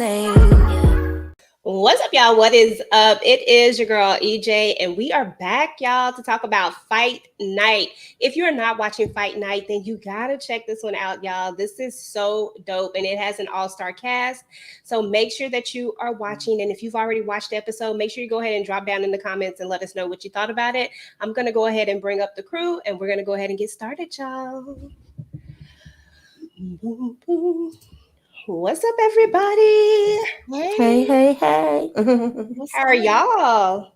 say. What's up, y'all? What is up? It is your girl EJ, and we are back, y'all, to talk about Fight Night. If you're not watching Fight Night, then you gotta check this one out, y'all. This is so dope, and it has an all-star cast. So make sure that you are watching, and if you've already watched the episode, make sure you go ahead and drop down in the comments and let us know what you thought about it. I'm gonna go ahead and bring up the crew, and we're gonna go ahead and get started, y'all. Boom, boom. What's up, everybody? Hey. How are y'all?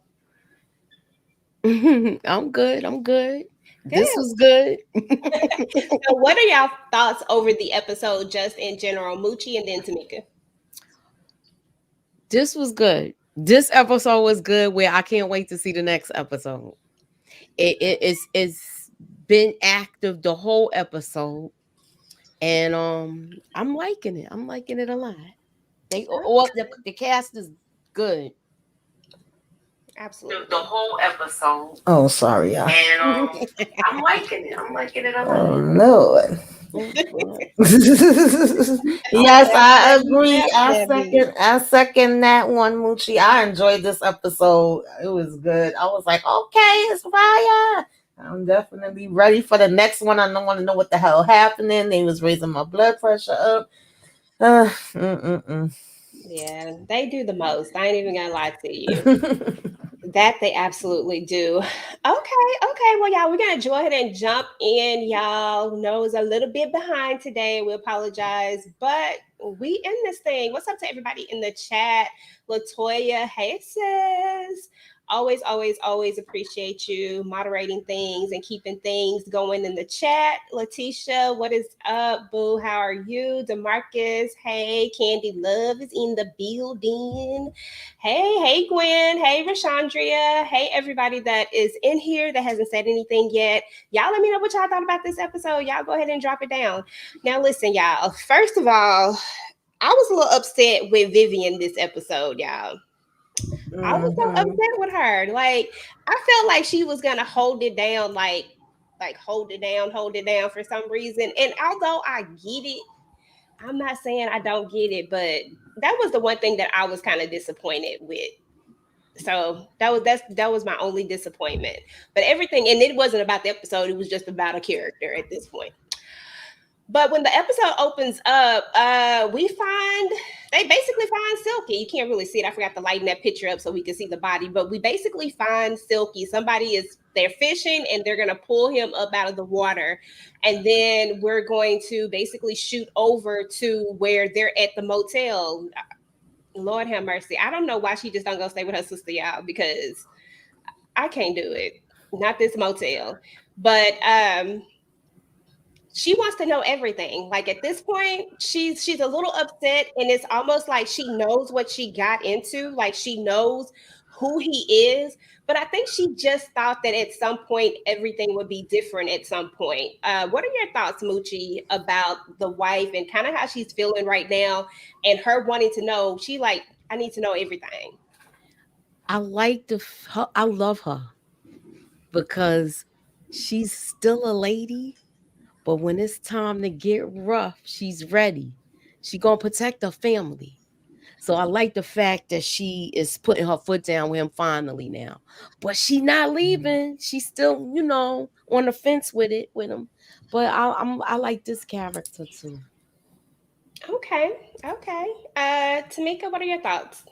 I'm good. Good. This was good. So what are y'all thoughts over the episode just in general? Moochie and then Tamika. This was good. This episode was good where I can't wait to see the next episode. It's been active the whole episode. And I'm liking it. I'm liking it a lot. The cast is good. Absolutely. The whole episode. Oh, sorry, y'all. And I'm liking it. I'm liking it a lot. Oh, Lord. Yes, I agree. I second that one, Moochie. I enjoyed this episode. It was good. I was like, okay, it's fire. I'm definitely ready for the next one. I don't want to know what the hell happening. They was raising my blood pressure up. Yeah, they do the most. I ain't even gonna lie to you. That they absolutely do. Okay. Well, y'all, we're gonna go ahead and jump in. Y'all know it's a little bit behind today. We apologize, but we in this thing. What's up to everybody in the chat? Latoya, hey sis. Always appreciate you moderating things and keeping things going in the chat. Letitia, what is up, boo? How are you? DeMarcus, hey. Candy Love is in the building. Hey, Gwen. Hey, Rashandria. Hey, everybody that is in here that hasn't said anything yet. Y'all let me know what y'all thought about this episode. Y'all go ahead and drop it down. Now, listen, y'all. First of all, I was a little upset with Vivian this episode, y'all. I was so upset with her. Like, I felt like she was gonna hold it down, like hold it down for some reason. And although I get it, I'm not saying I don't get it, but that was the one thing that I was kind of disappointed with. So that was my only disappointment. But everything, and it wasn't about the episode, it was just about a character at this point. But when the episode opens up, they basically find Silky. You can't really see it. I forgot to lighten that picture up so we can see the body. But we basically find Silky. They're fishing and they're going to pull him up out of the water. And then we're going to basically shoot over to where they're at the motel. Lord have mercy. I don't know why she just don't go stay with her sister, y'all, because I can't do it. Not this motel. But she wants to know everything. Like at this point, she's a little upset, and it's almost like she knows what she got into. Like she knows who he is, but I think she just thought that at some point everything would be different at some point. What are your thoughts, Moochie, about the wife and kind of how she's feeling right now, and her wanting to know? She like, I need to know everything. I love her because she's still a lady. But when it's time to get rough, she's ready. She gonna protect her family. So I like the fact that she is putting her foot down with him finally now. But she not leaving. She's still, on the fence with him. But I like this character too. Okay. Tamika, what are your thoughts?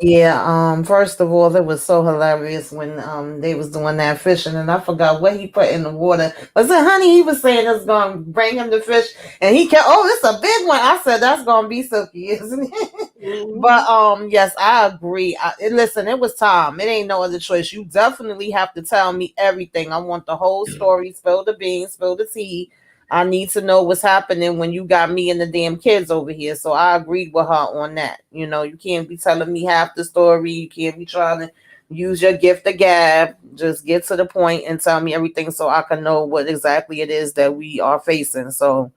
Yeah, first of all, it was so hilarious when they was doing that fishing, and I forgot what he put in the water. Was it honey? He was saying it's gonna bring him the fish, and he kept, oh, it's a big one. I said that's gonna be Silky, isn't it? Mm-hmm. But yes, I agree. Listen, it was time. It ain't no other choice. You definitely have to tell me everything. I want the whole story. Spill the beans, spill the tea. I need to know what's happening when you got me and the damn kids over here. So I agreed with her on that. You can't be telling me half the story. You can't be trying to use your gift of gab. Just get to the point and tell me everything so I can know what exactly it is that we are facing. So,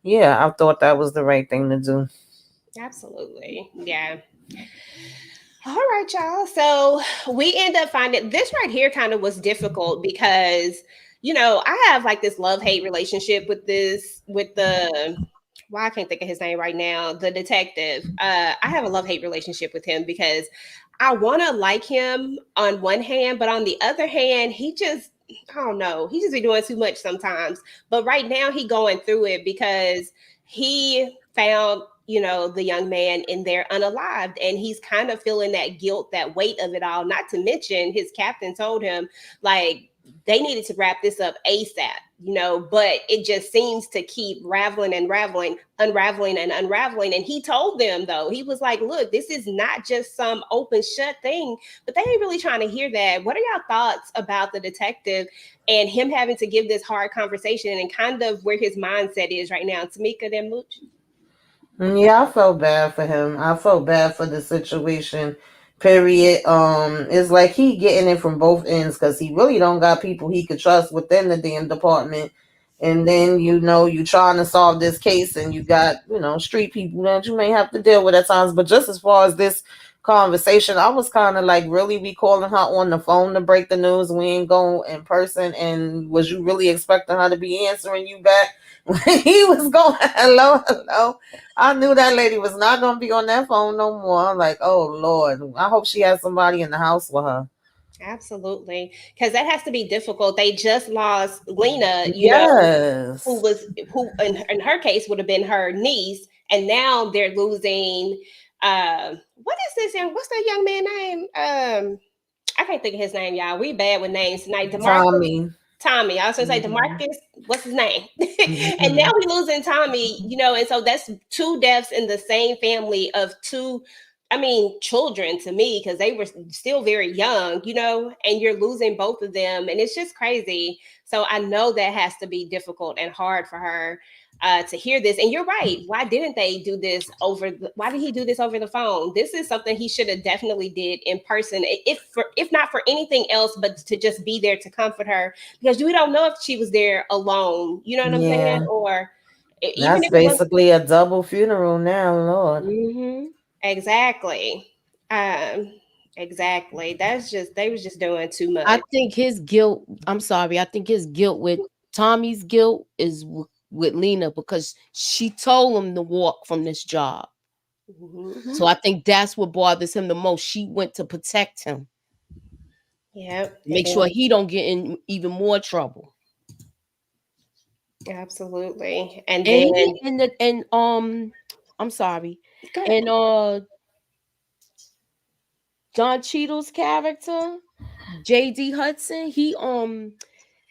yeah, I thought that was the right thing to do. Absolutely. Yeah. All right, y'all. So we end up finding this right here kind of was difficult because I have like this love-hate relationship with the Well, I can't think of his name right now. The detective. I have a love hate relationship with him because I want to like him on one hand, but on the other hand, he just I don't know. He just be doing too much sometimes. But right now, he going through it because he found the young man in there unalived, and he's kind of feeling that guilt, that weight of it all. Not to mention, his captain told him like they needed to wrap this up ASAP, but it just seems to keep raveling and raveling, unraveling and unraveling. And he told them, though, he was like, look, this is not just some open shut thing, but they ain't really trying to hear that. What are y'all thoughts about the detective and him having to give this hard conversation and kind of where his mindset is right now? Tamika, then Mooch? Yeah, I felt bad for him. I felt bad for the situation. Period. It's like he getting it from both ends because he really don't got people he could trust within the damn department. And then you trying to solve this case, and you got street people that you may have to deal with at times. But just as far as this conversation, I was kind of like, really, we calling her on the phone to break the news? We ain't going in person, and was you really expecting her to be answering you back when he was going hello, hello? I knew that lady was not gonna be on that phone no more. I'm like, oh Lord, I hope she has somebody in the house with her. Absolutely, because that has to be difficult. They just lost Lena, who Yes. was who in her case would have been her niece, and now they're losing. What is this? And what's that young man name? I can't think of his name, y'all. We bad with names tonight. Demarcus. Tommy. Tommy. I was gonna say Mhm. Demarcus. What's his name? And now Mhm. we losing Tommy. And so that's two deaths in the same family of two. I mean, children to me because they were still very young, and you're losing both of them, and it's just crazy. So I know that has to be difficult and hard for her to hear this. And you're right. Why didn't they do this why did he do this over the phone? This is something he should have definitely did in person, if not for anything else, but to just be there to comfort her, because we don't know if she was there alone. You know what I'm saying? Yeah. Or even That's if it was. basically a double funeral now, Lord. Exactly. Um, exactly. That's just they was just doing too I much. think his guilt. I'm sorry. I think his guilt with Tommy's guilt is with Lena because she told him to walk from this job. Hmm. So I think that's what bothers him the most. She went to protect him, Yep. make sure he don't get in even more trouble. Absolutely. And And then he and I'm sorry. go ahead. And Don Cheadle's character, JD Hudson,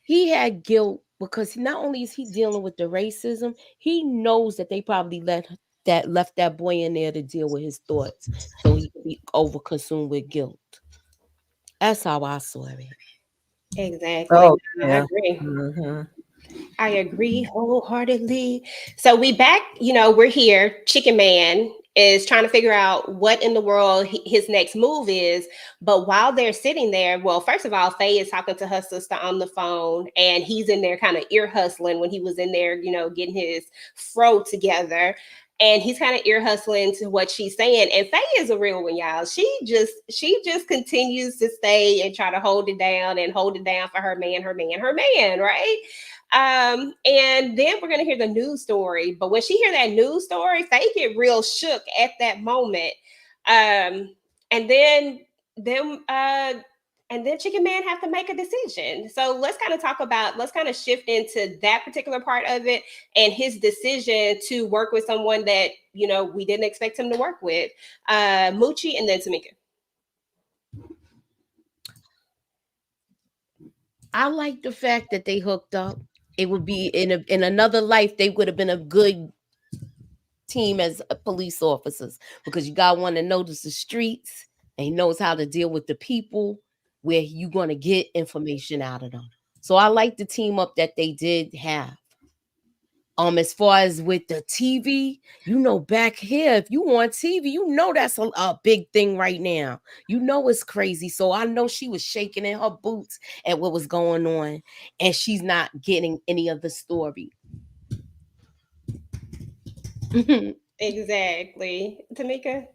he had guilt because not only is he dealing with the racism, he knows that they probably left that boy in there to deal with his thoughts so he could be over consumed with guilt. That's how I saw it. Exactly. Oh No, I yeah. agree. Hmm. I agree wholeheartedly. So we back, we're here. Chicken Man is trying to figure out what in the world his next move is. But while they're sitting there, well, first of all, Faye is talking to her sister on the phone, and he's in there kind of ear hustling when he was in there, getting his fro together. And he's kind of ear hustling to what she's saying. And Faye is a real one, y'all. She just continues to stay and try to hold it down for her man, right? And then we're gonna hear the news story. But when she hear that news story, they get real shook at that moment. Um, and then and then Chicken Man have to make a decision. So let's kind of shift into that particular part of it and his decision to work with someone that we didn't expect him to work with. Moochie and then Tamika. I like the fact that they hooked up. It would be in another life they would have been a good team as police officers because you got one that knows the streets and he knows how to deal with the people where you going to get information out of them. So I like the team up that they did have. As far as with the TV, back here, if you want TV, that's a big thing right now. It's crazy. So I know she was shaking in her boots at what was going on, and she's not getting any of the story. Exactly. Tamika.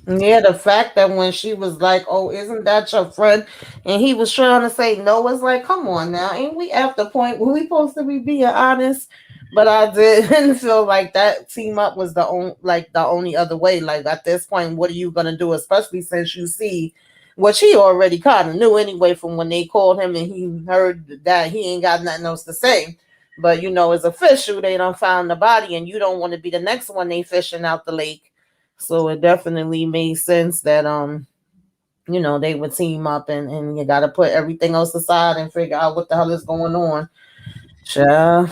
Yeah, the fact that when she was like, "Oh, isn't that your friend?" and he was trying to say no, it's like, come on now, ain't we at the point where we supposed to be being honest? But I didn't feel like that team up was the only other way. Like at this point, what are you gonna do? Especially since you see what he already kind of knew anyway from when they called him and he heard that he ain't got nothing else to say. But it's official. They don't find the body, and you don't want to be the next one they fishing out the lake. So it definitely made sense that they would team up, and you got to put everything else aside and figure out what the hell is going on. Child.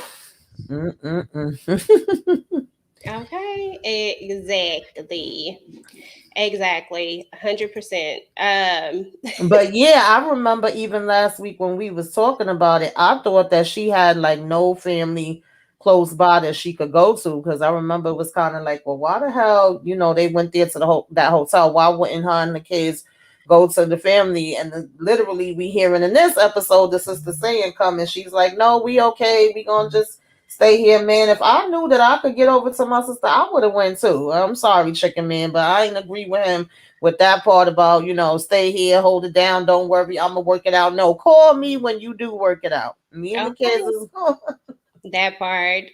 Mm-mm-mm. Okay, exactly. Exactly. 100%. But yeah, I remember even last week when we was talking about it, I thought that she had like no family close by that she could go to, because I remember it was kind of like, well, why the hell, they went there to that hotel. Why wouldn't her and the kids go to the family? And literally, we hearing in this episode the sister saying, "Come," and she's like, "No, we okay. We gonna just stay here, man. If I knew that I could get over to my sister, I would have went too. I'm sorry, Chicken Man, but I ain't agree with him with that part about, stay here, hold it down, don't worry, I'm gonna work it out. No, call me when you do work it out. Me and the kids okay, is that part.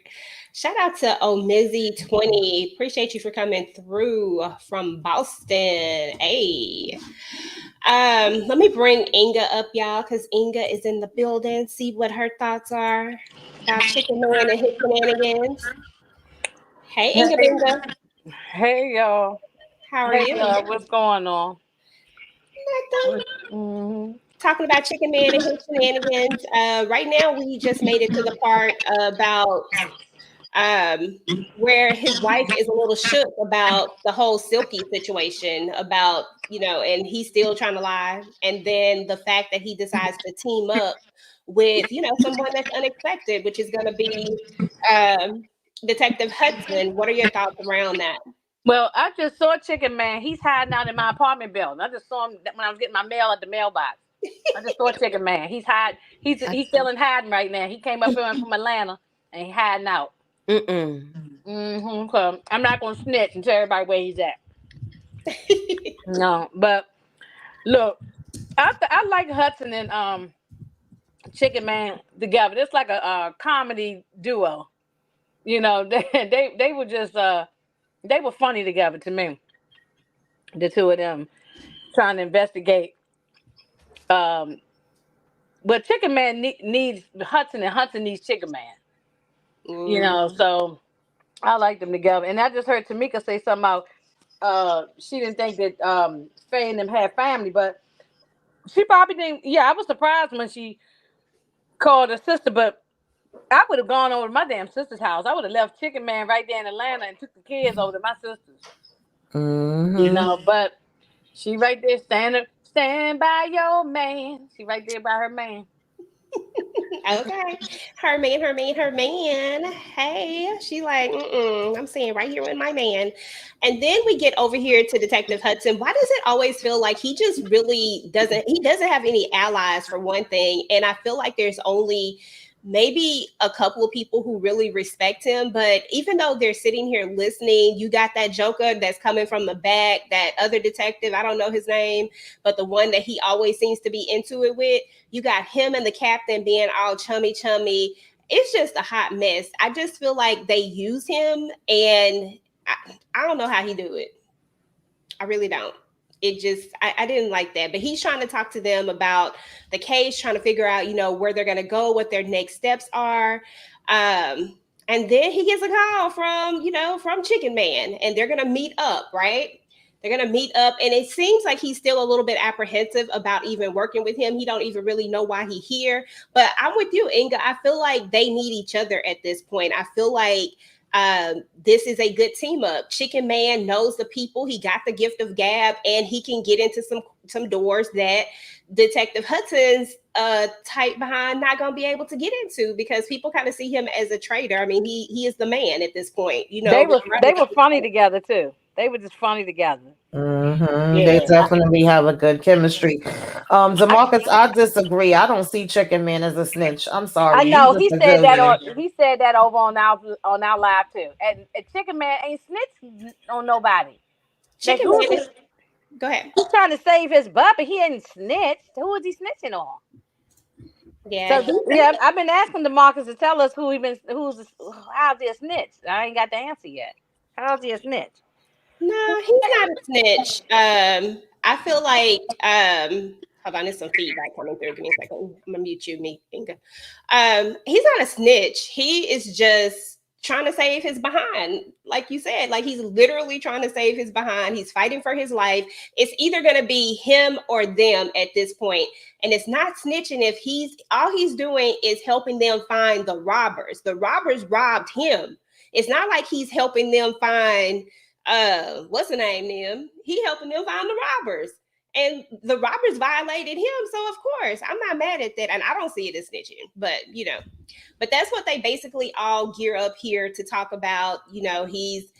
Shout out to Omizzy20. Appreciate you for coming through from Boston. Hey. Let me bring Inga up, y'all, because Inga is in the building. See what her thoughts are about Chicken Man and his shenanigans. Hey, Inga Hey, Binga. hey y'all. How are Hey you? y'all, what's going on? Nothing. Mm-hmm. Talking about Chicken Man and his shenanigans. Right now, we just made it to the part about um, where his wife is a little shook about the whole Silky situation, about, and he's still trying to lie. And then the fact that he decides to team up with, someone that's unexpected, which is going to be um, Detective Hudson. What are your thoughts around that? Well, I just saw Chicken Man. He's hiding out in my apartment building. I just saw him when I was getting my mail at the mailbox. I just saw Chicken Man. He's hiding. He's still in hiding right now. He came up here from Atlanta and he hiding out. Mm-mm. So I'm not gonna snitch and tell everybody where he's at. No, but look, I like Hudson and Chicken Man together. It's like a comedy duo. They were just they were funny together to me. The two of them trying to investigate. Um, but Chicken Man needs Hudson, and Hudson needs Chicken Man. Mm, So I like them together. And I just heard Tamika say something about she didn't think that Faye and them had family, but she probably didn't. Yeah, I was surprised when she called her sister, but I would have gone over to my damn sister's house. I would have left Chicken Man right there in Atlanta and took the kids over to my sister's. mm-hmm. But she right there stand by your man. She right there by her man. okay. Her man, her man, her man. Hey, she like, I'm staying right here with my man. And then we get over here to Detective Hudson. Why does it always feel like he just really doesn't have any allies for one thing? And I feel like there's only maybe a couple of people who really respect him. But even though they're sitting here listening, you got that Joker that's coming from the back, that other detective, I don't know his name, but the one that he always seems to be into it with. You got him and the captain being all chummy chummy. It's just a hot mess. I just feel like they use him, and I don't know how he do it. I really don't. It just I didn't like that. But he's trying to talk to them about the case, trying to figure out, where they're gonna go, what their next steps are. And then he gets a call from Chicken Man, and they're gonna meet up, right? They're gonna meet up, and it seems like he's still a little bit apprehensive about even working with him. He don't even really know why he here. But I'm with you, Inga. I feel like they need each other at this point. I feel like this is a good team up. Chicken Man knows the people. He got the gift of gab, and he can get into some doors that Detective Hudson's tight behind not gonna be able to get into, because people kind of see him as a traitor. I mean, he is the man at this point. They were funny together too. They were just funny together. Mm-hmm. They Yeah. definitely have a good chemistry. Demarcus, I disagree. I don't see Chicken Man as a snitch. I'm I sorry. He's know just a good man. he said that over on our live too. And Chicken Man ain't snitch on nobody. Like Chicken Man is go ahead. he's trying to save his butt, but he ain't snitched. Who is he snitching on? Yeah, So yeah, I've been asking the Marcus to tell us how's he a snitch. I ain't got the answer yet. How's he a snitch? no, he's not a snitch. I feel like hold on, there's some feedback coming through. Give me a second. I'm gonna mute you, me, Inga. He's not a snitch. He is just trying to save his behind. Like you said, like he's literally trying to save his behind. He's fighting for his life. It's either gonna be him or them at this point. And it's not snitching if he's doing is helping them find the robbers. The robbers robbed him. It's not like he's helping them find what's the name them, he helping them find the robbers, and the robbers violated him, so of course I'm not mad at that, and I don't see it as snitching, but that's what they basically all gear up here to talk about. He's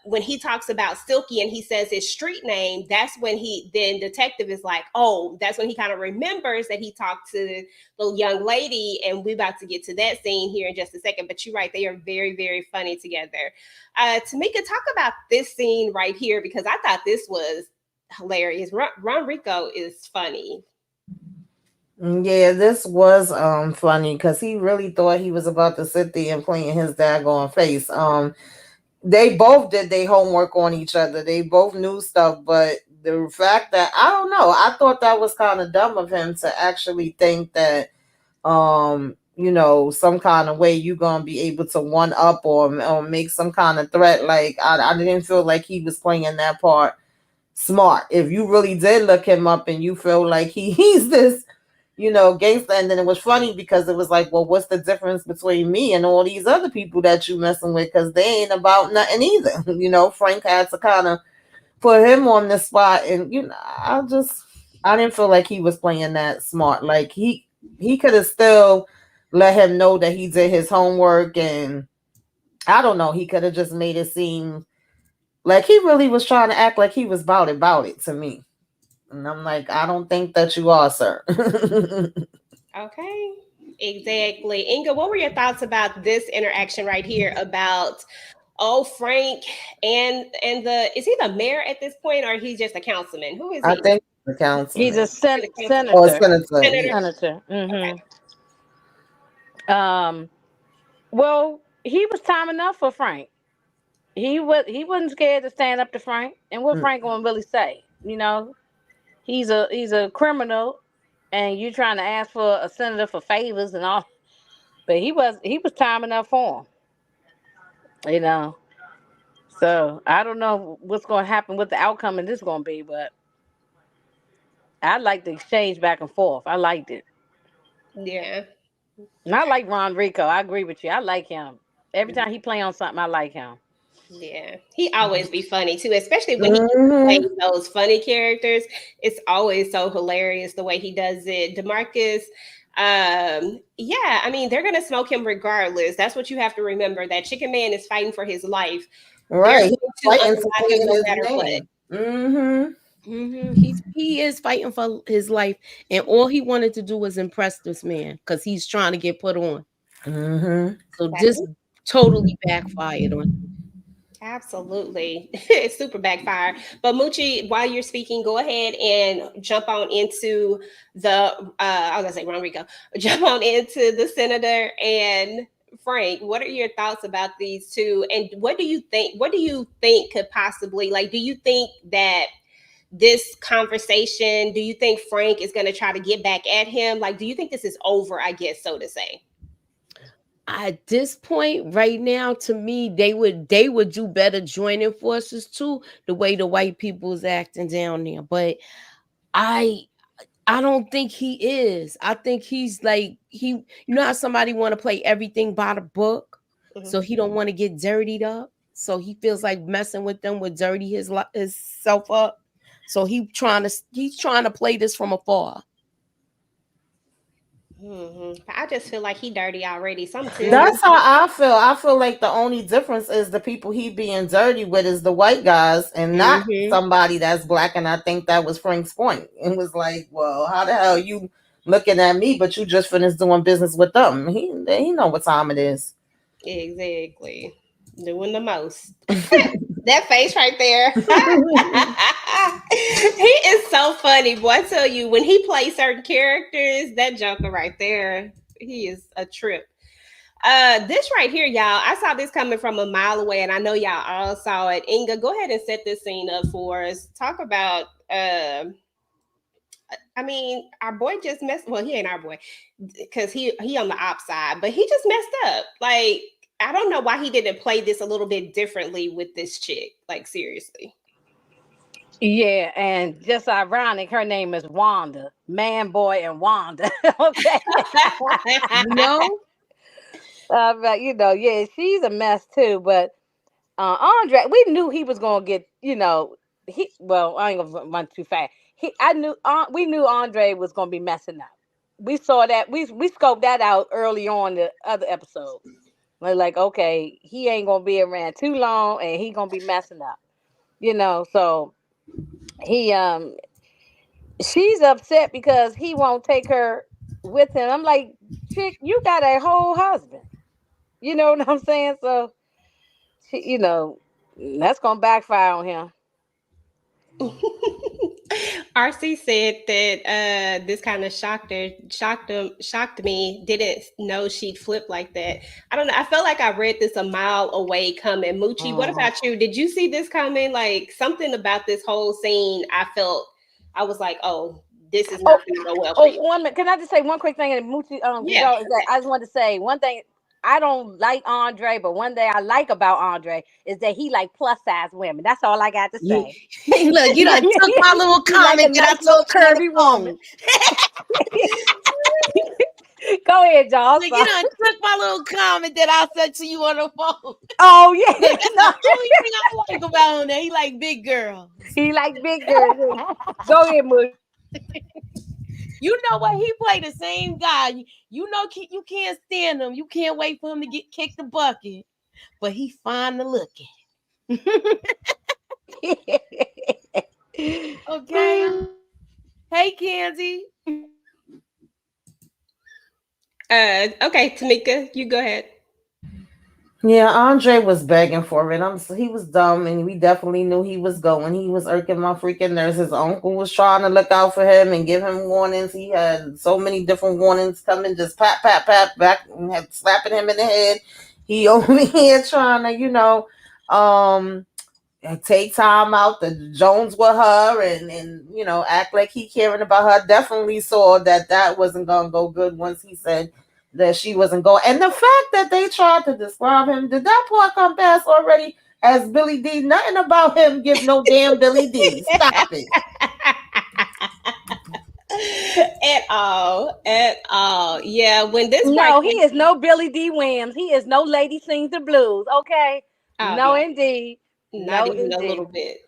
when he talks about Silky and he says his street name, that's when then detective is like, oh, that's when he kind of remembers that he talked to the young lady, and we're about to get to that scene here in just a second. But you're right, they are very, very funny together. Tamika, talk about this scene right here, because I thought this was hilarious. Ron Rico is funny. Yeah, this was funny because he really thought he was about to sit there and play in his daggone face. They both did their homework on each other. They both knew stuff, but the fact that I don't know, I thought that was kind of dumb of him to actually think that some kind of way you're gonna be able to one up or make some kind of threat. Like I didn't feel like he was playing that part smart. If you really did look him up and you feel like he's this gangster. And then it was funny because it was like, well, what's the difference between me and all these other people that you messing with? Because they ain't about nothing either. Frank had to kind of put him on the spot, and I didn't feel like he was playing that smart. Like he could have still let him know that he did his homework, and I don't know, he could have just made it seem like he really was trying to act like he was about it to me. And I'm like, I don't think that you are, sir. Okay, exactly. Inga, what were your thoughts about this interaction right here about Frank and is he the mayor at this point, or he's just a councilman? Who is he? I think the councilman. He's a senator. Oh, senator. Senator. Mm-hmm. Okay. Well, he was time enough for Frank. He wasn't scared to stand up to Frank. And what Frank gonna really say? He's a criminal, and you trying to ask for a senator for favors and all. But he was time enough for him. So I don't know what's going to happen, what the outcome of this going to be, but I like the exchange back and forth. I liked it. Yeah. And I like Ron Rico. I agree with you. I like him. Every time he play on something, I like him. Yeah, he always be funny too, especially when he plays those funny characters. It's always so hilarious the way he does it. DeMarcus, yeah, I mean, they're gonna smoke him regardless. That's what you have to remember. That Chicken Man is fighting for his life. Right, he's fighting no matter what. He is fighting for his life, and all he wanted to do was impress this man because he's trying to get put on. So just totally backfired on him. Absolutely. It's super backfire. But Moochie, while you're speaking, go ahead and jump on into the I was gonna say Ron Rico. Jump on into the senator and Frank. What are your thoughts about these two? And what do you think could possibly, like, do you think that this conversation, do you think Frank is gonna try to get back at him? Like, do you think this is over, I guess, so to say? At this point right now, to me, they would do better joining forces too, the way the white people is acting down there. But I don't think he is. I think he's like, how somebody want to play everything by the book, so he don't want to get dirtied up. So he feels like messing with them would dirty his self up. So he's trying to play this from afar. I just feel like he dirty already. That's how I feel. I feel like the only difference is the people he being dirty with is the white guys and not somebody that's black. And I think that was Frank's point. It was like, well, how the hell you looking at me, but you just finished doing business with them? He know what time it is. Exactly. Doing the most. That face right there. He is so funny, boy. I tell you, when he plays certain characters, that Joker right there, he is a trip. This right here, y'all, I saw this coming from a mile away, and I know y'all all saw it. Inga, go ahead and set this scene up for us. Talk about I mean, our boy just messed. Well, he ain't our boy because he on the op side, but he just messed up. Like, I don't know why he didn't play this a little bit differently with this chick. Like, seriously. Yeah, and just ironic, her name is Wanda, man, boy, and Wanda. Okay, You know? but yeah, she's a mess too. But Andre, we knew he was gonna get, he. Well, I ain't gonna run too fast. We knew Andre was gonna be messing up. We saw that. We scoped that out early on the other episode. We're like, okay, he ain't gonna be around too long, and he gonna be messing up. So he she's upset because he won't take her with him. I'm like, chick, you got a whole husband. You know what I'm saying? So she, that's gonna backfire on him. RC said that this kind of shocked me. Didn't know she'd flip like that. I don't know. I felt like I read this a mile away coming. Moochie, what about you? Did you see this coming? Like something about this whole scene, I was like, oh, this is not going to go well for you. 1 minute. Can I just say one quick thing? And Moochie, Yeah. is that I just wanted to say one thing. I don't like Andre, but one thing I like about Andre is that he like plus size women. That's all I got to say. Look, you done took my little He like a comment that I nice little told you on curvy the phone. woman. Go ahead, y'all. Look, you done took my little comment that I said to you on the phone. Oh yeah, Look, that's the only thing I like about him. That he like big girls. he like big girls. Go ahead, Moochie. You know what? He played the same guy. You know you can't stand him. You can't wait for him to get kicked the bucket. But he fine to look at. Okay. Hey, Kenzie. Okay, Tamika, you go ahead. Yeah, Andre was begging for it. He was dumb, and we definitely knew he was going. He was irking my freaking nerves. His uncle was trying to look out for him and give him warnings. He had so many different warnings coming, just pat, pat, pat, back, and had slapping him in the head. He over here trying to, take time out to Jones with her and act like he caring about her. Definitely saw that wasn't gonna go good once he said that she wasn't going. And the fact that they tried to describe him, did that part come past already as Billy D? Nothing about him give no damn Billy D. Stop it. At all. Yeah, when this he is no Billy D. Williams. He is no Lady Sings the Blues. Okay, no, indeed. Not even a little bit.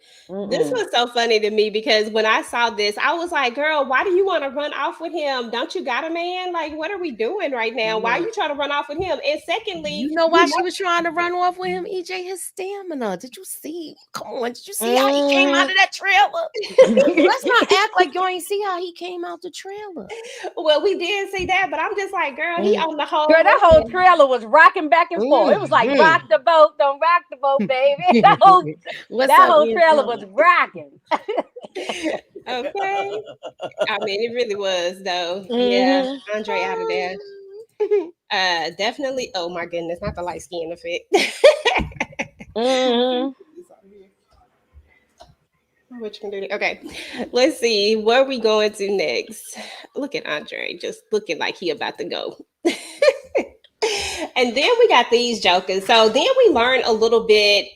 This was so funny to me because when I saw this, I was like, girl, why do you want to run off with him? Don't you got a man? Like, what are we doing right now? Why are you trying to run off with him? And secondly, you know why she was trying to run off with him? EJ, his stamina. Did you see? Come on, did you see how he came out of that trailer? Let's not act like you ain't see how he came out the trailer. Well, we did see that, but I'm just like, girl, he on the whole. Girl, that whole trailer was rocking back and forth. It was like rock the boat, don't rock the boat, baby. That whole trailer was rocking. Okay. I mean, it really was though. Yeah, Andre out of there. Definitely. Oh my goodness, not the light skin effect. Okay, let's see where we going to next. Look at Andre, just looking like he about to go. And then we got these jokers. So then we learned a little bit.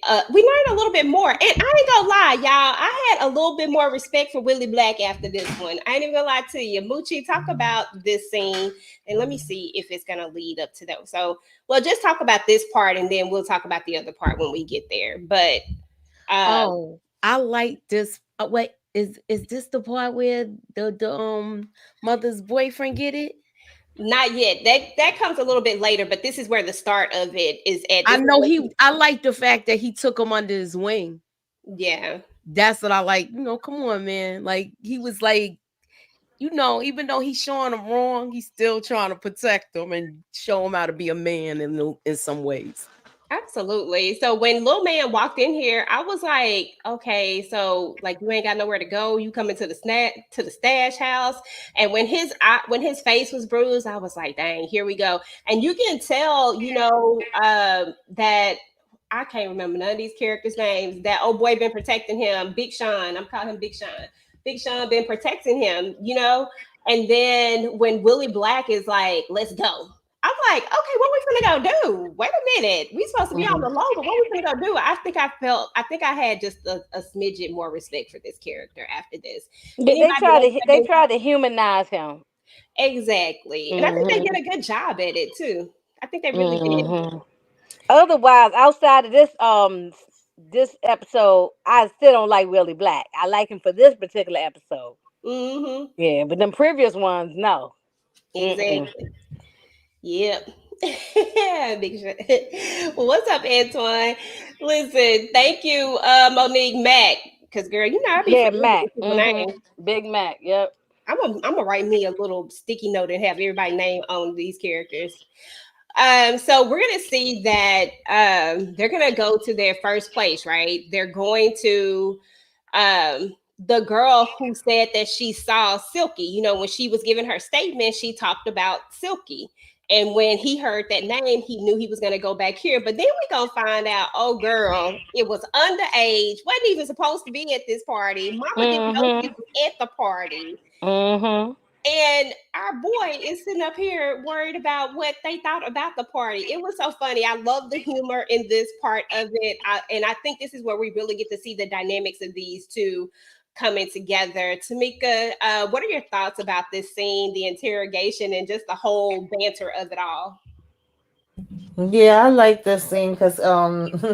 More. And I ain't gonna lie, y'all. I had a little bit more respect for Willie Black after this one. I ain't even gonna lie to you. Moochie, talk about this scene, and let me see if it's gonna lead up to those. So, well, just talk about this part, and then we'll talk about the other part when we get there. But I like this. Wait, is this the part where the mother's boyfriend get it? Not yet. That comes a little bit later, but this is where the start of it is at. I know I like the fact that he took him under his wing. Yeah. That's what I like. Come on, man. Like he was like, even though he's showing him wrong, he's still trying to protect him and show him how to be a man in some ways. Absolutely. So when little man walked in here, I was like, okay, so like you ain't got nowhere to go. You coming to the stash house. And when his face was bruised, I was like, dang, here we go. And you can tell, that I can't remember none of these characters' names. That old boy been protecting him, Big Sean. I'm calling him Big Sean. Big Sean been protecting him, And then when Willie Black is like, let's go. I'm like, okay, what we finna go do? Wait a minute. We supposed to be on the low, but what we finna go do? I think I had just a smidget more respect for this character after this. They Anybody else? try to humanize him. Exactly. And I think they did a good job at it too. I think they really did. Otherwise, outside of this episode, I still don't like Willie Black. I like him for this particular episode. Yeah, but them previous ones, no. Exactly. Yep. Big well, what's up, Antoine? Listen, thank you, Monique Mac. Because girl, I be forgetting Mac. people's names. Big Mac. Yep. I'm gonna write me a little sticky note and have everybody name on these characters. So we're gonna see that they're gonna go to their first place, right? They're going to the girl who said that she saw Silky. When she was giving her statement, she talked about Silky. And when he heard that name, he knew he was going to go back here. But then we're going to find out, oh, girl, it was underage. Wasn't even supposed to be at this party. Mama didn't know he was at the party. And our boy is sitting up here worried about what they thought about the party. It was so funny. I love the humor in this part of it. And I think this is where we really get to see the dynamics of these two coming together. Tamika, what are your thoughts about this scene, the interrogation, and just the whole banter of it all? Yeah, I like this scene because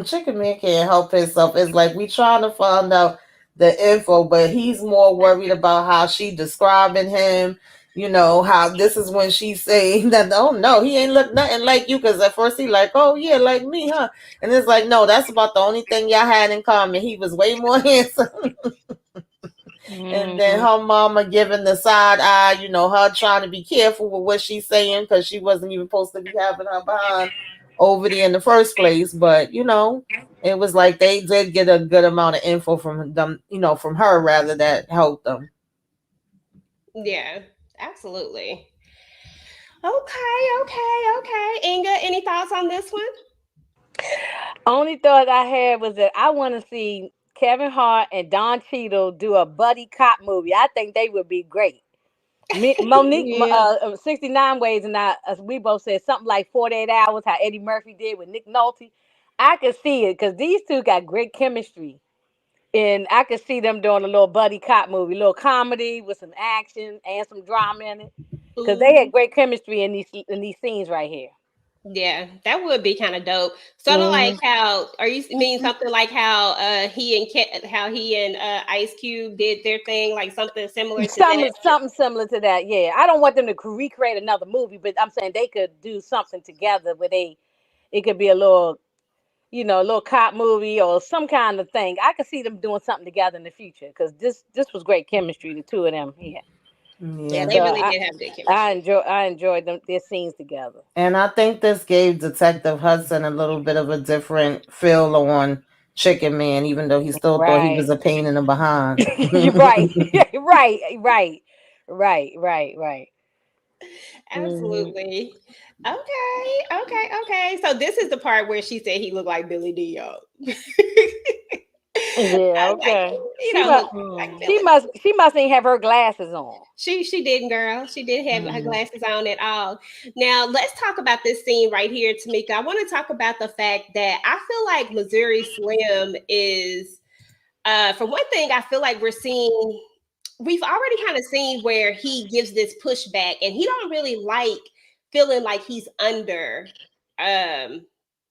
Chicken Man can't help himself. It's like we trying to find out the info, but he's more worried about how she describing him. How this is when she's saying that, oh no, he ain't look nothing like you, because at first he like, oh yeah, like me, huh? And it's like, no, that's about the only thing y'all had in common. He was way more handsome. And then her mama giving the side eye, her trying to be careful with what she's saying because she wasn't even supposed to be having her behind over there in the first place. But, it was like they did get a good amount of info from them, from her rather, that helped them. Yeah, absolutely. Okay. Inga, any thoughts on this one? Only thought I had was that I want to see Kevin Hart and Don Cheadle do a buddy cop movie. I think they would be great. Monique, 69 Ways, and as we both said, something like 48 Hours, how Eddie Murphy did with Nick Nolte. I could see it because these two got great chemistry. And I could see them doing a little buddy cop movie, a little comedy with some action and some drama in it. Because they had great chemistry in these scenes right here. Yeah, that would be kind of dope. Sort of like how, are you mean something like how he and Ice Cube did their thing, like something similar to that? Something similar to that, yeah. I don't want them to recreate another movie, but I'm saying they could do something together where it could be a little, a little cop movie or some kind of thing. I could see them doing something together in the future because this was great chemistry, the two of them. Yeah, they really did have good chemistry. I enjoyed their scenes together. And I think this gave Detective Hudson a little bit of a different feel on Chicken Man, even though he still thought he was a pain in the behind. Right. Absolutely. Okay. So this is the part where she said he looked like Billy Dio. Yeah, okay. She mustn't have her glasses on. She didn't, girl. She didn't have her glasses on at all. Now let's talk about this scene right here, Tamika. I want to talk about the fact that I feel like Missouri Slim is, for one thing, I feel like we've already kind of seen where he gives this pushback, and he don't really like feeling like he's under.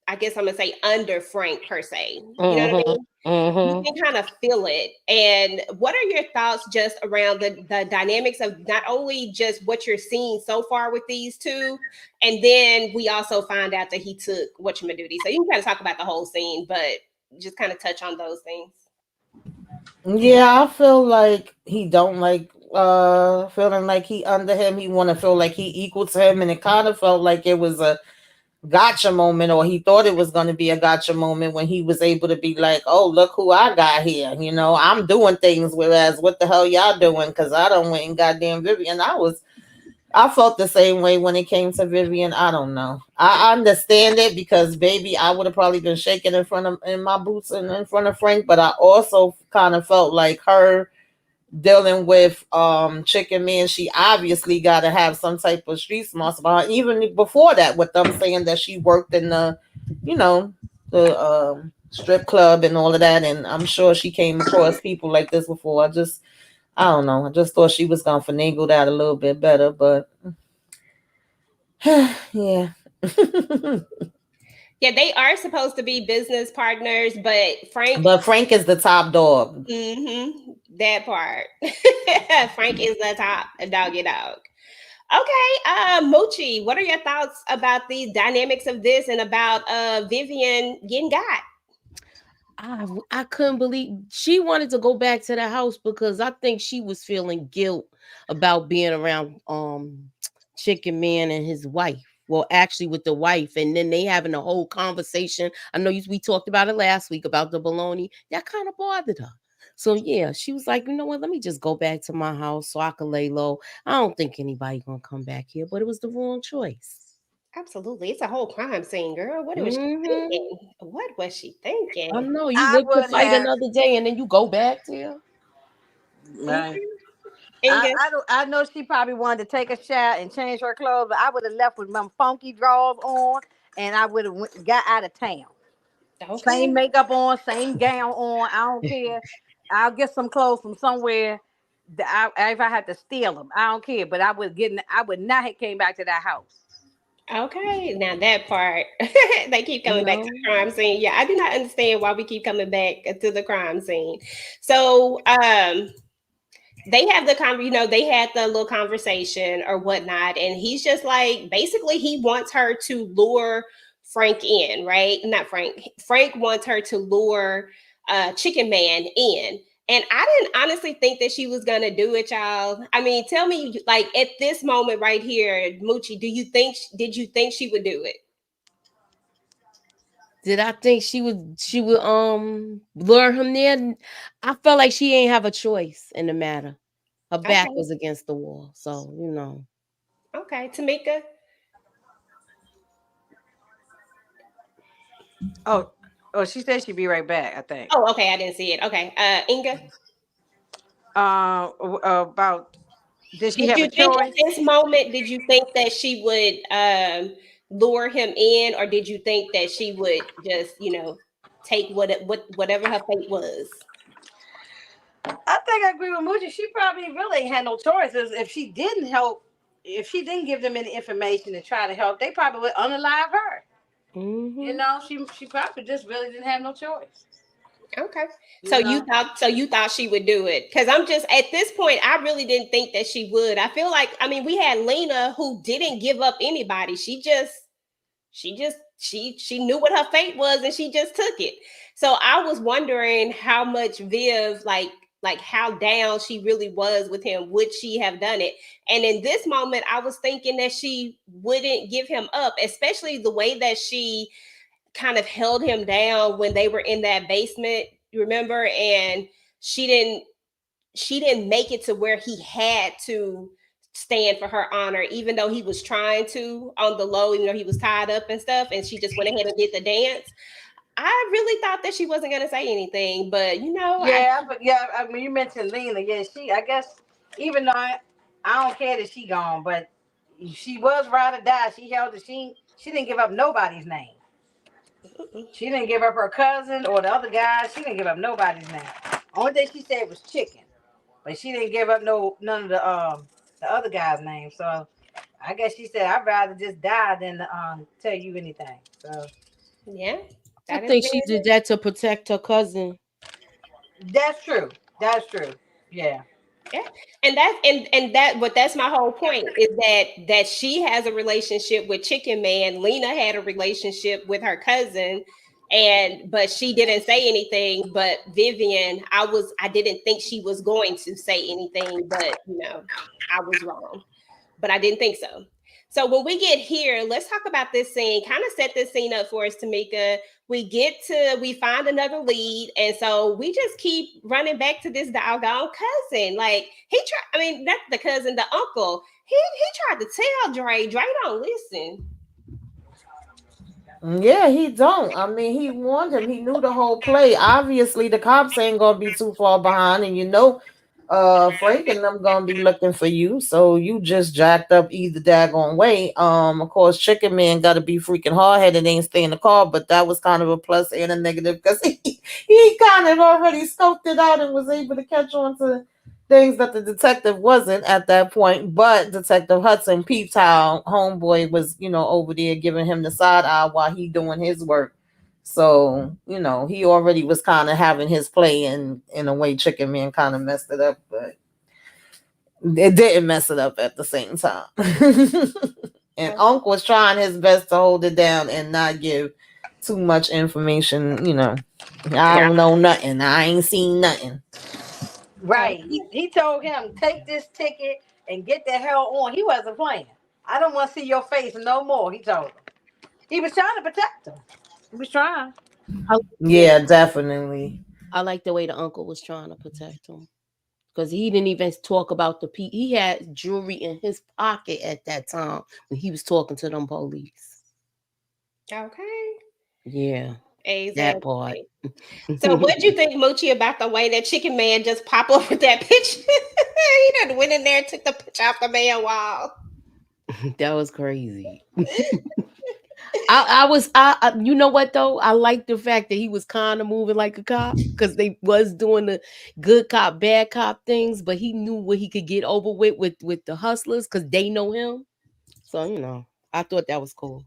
I guess I'm gonna say under Frank per se. You know what I mean? You can kind of feel it. And what are your thoughts just around the dynamics of not only just what you're seeing so far with these two, and then we also find out that he took whatchamacallit. So you can kind of talk about the whole scene, but just kind of touch on those things. Yeah, I feel like he don't like feeling like he under him. He want to feel like he equal to him, and it kind of felt like it was a gotcha moment, or he thought it was going to be a gotcha moment when he was able to be like, oh, look who I got here. I'm doing things, whereas what the hell y'all doing? Because I don't went and goddamn Vivian. I felt the same way when it came to Vivian. I don't know. I understand it because, baby, I would have probably been shaking in my boots and in front of Frank. But I also kind of felt like her dealing with Chicken Man. She obviously got to have some type of street smarts about her. Even before that, with them saying that she worked in you know, the strip club and all of that. And I'm sure she came across people like this before. I don't know. I just thought she was gonna finagle that a little bit better, but yeah. Yeah, they are supposed to be business partners, but Frank. But Frank is the top dog. That part. Frank is the top doggy dog. Okay, Moochie, what are your thoughts about the dynamics of this and about Vivian getting got? I couldn't believe she wanted to go back to the house because I think she was feeling guilt about being around Chicken Man and his wife. Well, actually with the wife, and then they having a whole conversation. I know we talked about it last week about the baloney. That kind of bothered her. So yeah, she was like, you know what? Let me just go back to my house so I can lay low. I don't think anybody gonna come back here, but it was the wrong choice. Absolutely. It's a whole crime scene, girl. What was she Mm-hmm. thinking? What was she I thinking? know you I live to would fight have. another day, and then you go back there. Right. Inga? I know she probably wanted to take a shower and change her clothes, but I would have left with my funky drawers on, and I would have got out of town. Okay. Same makeup on, same gown on. I don't care. I'll get some clothes from somewhere. If I had to steal them, I don't care. But I would not have came back to that house. Okay. Now that part, they keep coming back to No. the crime scene. Yeah, I do not understand why we keep coming back to the crime scene. So, they have they had the little conversation or whatnot, and he's just like, basically, he wants her to lure Frank in, right? Not Frank. Frank wants her to lure Chicken Man in. And I didn't honestly think that she was gonna do it, y'all. I mean, tell me, like at this moment right here, Moochie, did you think she would do it? Did I think she would lure him there? I felt like she ain't have a choice in the matter. Her back Okay, was against the wall. So, okay, Tamika. Oh, she said she'd be right back. I think. Oh, okay, I didn't see it. Okay, Inga. About did she Did have you a think at choice? this moment, did you think that she would lure him in, or did you think that she would just, take whatever her fate was? I think I agree with Muji. She probably really ain't had no choices. If she didn't help, if she didn't give them any information to try to help, they probably would unalive her. hmm She probably just really didn't have no choice. Okay. You know. So you thought she would do it. Cause I'm just at this point, I really didn't think that she would. I feel like, I mean, we had Lena who didn't give up anybody. She knew what her fate was and she just took it. So I was wondering how much Viv like how down she really was with him. Would she have done it? And in this moment, I was thinking that she wouldn't give him up, especially the way that she kind of held him down when they were in that basement, you remember? And she didn't she didn't make it to where he had to stand for her honor, even though he was trying to on the low, even though he was tied up and stuff, and she just went ahead and did the dance. I really thought that she wasn't gonna say anything, but Yeah, but yeah, I mean, you mentioned Lena. Yeah, I guess, even though I don't care that she gone, but she was ride or die. She held it. She didn't give up nobody's name. She didn't give up her cousin or the other guy. She didn't give up nobody's name. Only thing she said was chicken, but she didn't give up none of the other guy's name. So I guess she said, I'd rather just die than tell you anything. So yeah, I that is think she very did that to protect her cousin. that's true. That's true. Yeah. yeah. But that's my whole point is that she has a relationship with Chicken Man. Lena had a relationship with her cousin, but she didn't say anything. But Vivian, I didn't think she was going to say anything, but I was wrong. But I didn't think so. So when we get here, let's talk about this scene. Kind of set this scene up for us, Tamika. We find another lead, and so we just keep running back to this doggone cousin. Like I mean, not the cousin, the uncle. He tried to tell Dre. Dre don't listen. Yeah, he don't. I mean, he warned him. He knew the whole play. Obviously, the cops ain't gonna be too far behind, and Frank and them gonna be looking for you. So you just jacked up either daggone way. Of course, Chicken Man gotta be freaking hard headed, ain't stay in the car, but that was kind of a plus and a negative because he kind of already scoped it out and was able to catch on to things that the detective wasn't at that point. But Detective Hudson peeped how homeboy was, over there giving him the side eye while he doing his work. So, he already was kind of having his play, and in a way Chicken Man kind of messed it up, but it didn't mess it up at the same time. And Unc was trying his best to hold it down and not give too much information, I don't know nothing. I ain't seen nothing. Right. He told him, take this ticket and get the hell on. He wasn't playing. I don't want to see your face no more, he told him. He was trying to protect him. He was trying. Yeah, definitely. I like the way the uncle was trying to protect him. Because he didn't even talk about he had jewelry in his pocket at that time when he was talking to them police. Okay. Yeah. Exactly. That part. So what'd you think, Moochie, about the way that Chicken Man just pop up with that picture? He done went in there and took the picture off the man wall. That was crazy. You know what though? I like the fact that he was kind of moving like a cop because they was doing the good cop, bad cop things, but he knew what he could get over with the hustlers because they know him. So I thought that was cool.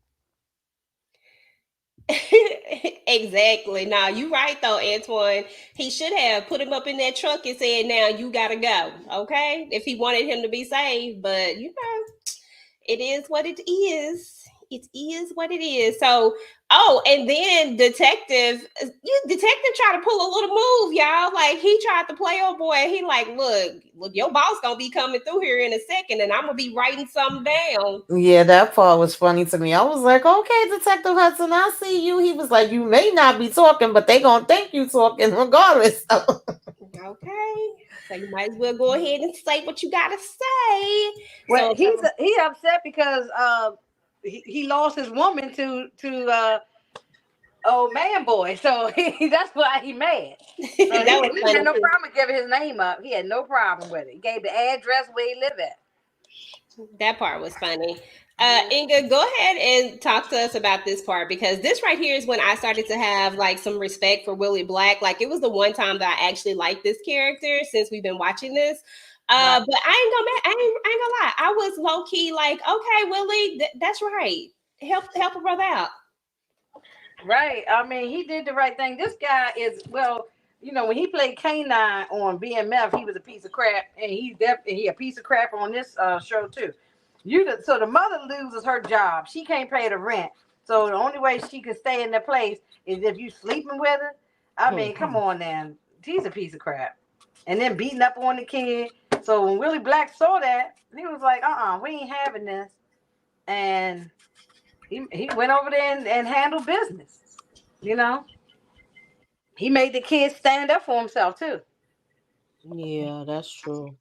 Exactly. Now you right though, Antoine. He should have put him up in that truck and said, "Now you gotta go." Okay, if he wanted him to be saved, but it is what it is. It is what it is. So, and then detective tried to pull a little move, y'all. Like he tried to play old boy. He like, look, your boss gonna be coming through here in a second, and I'm gonna be writing something down. Yeah, that part was funny to me. I was like, okay, Detective Hudson, I see you. He was like, you may not be talking, but they gonna think you talking regardless. Okay. So you might as well go ahead and say what you gotta say. Well, So he upset because he lost his woman to old man boy. So that's why he mad. So that was he had no problem giving his name up. He had no problem with it. He gave the address where he live at. That part was funny. Inga, go ahead and talk to us about this part because this right here is when I started to have like some respect for Willie Black. Like it was the one time that I actually liked this character since we've been watching this. Right. But I ain't gonna lie. I was low key like, okay, Willie, that's right. Help a brother out. Right. I mean, he did the right thing. This guy is when he played K9 on BMF, he was a piece of crap, and he a piece of crap on this show too. So the mother loses her job. She can't pay the rent. So the only way she can stay in the place is if you sleeping with her. I mean, come on, then. He's a piece of crap. And then beating up on the kid. So when Willie Black saw that, he was like, we ain't having this. And he went over there and handled business. He made the kid stand up for himself too. Yeah, that's true.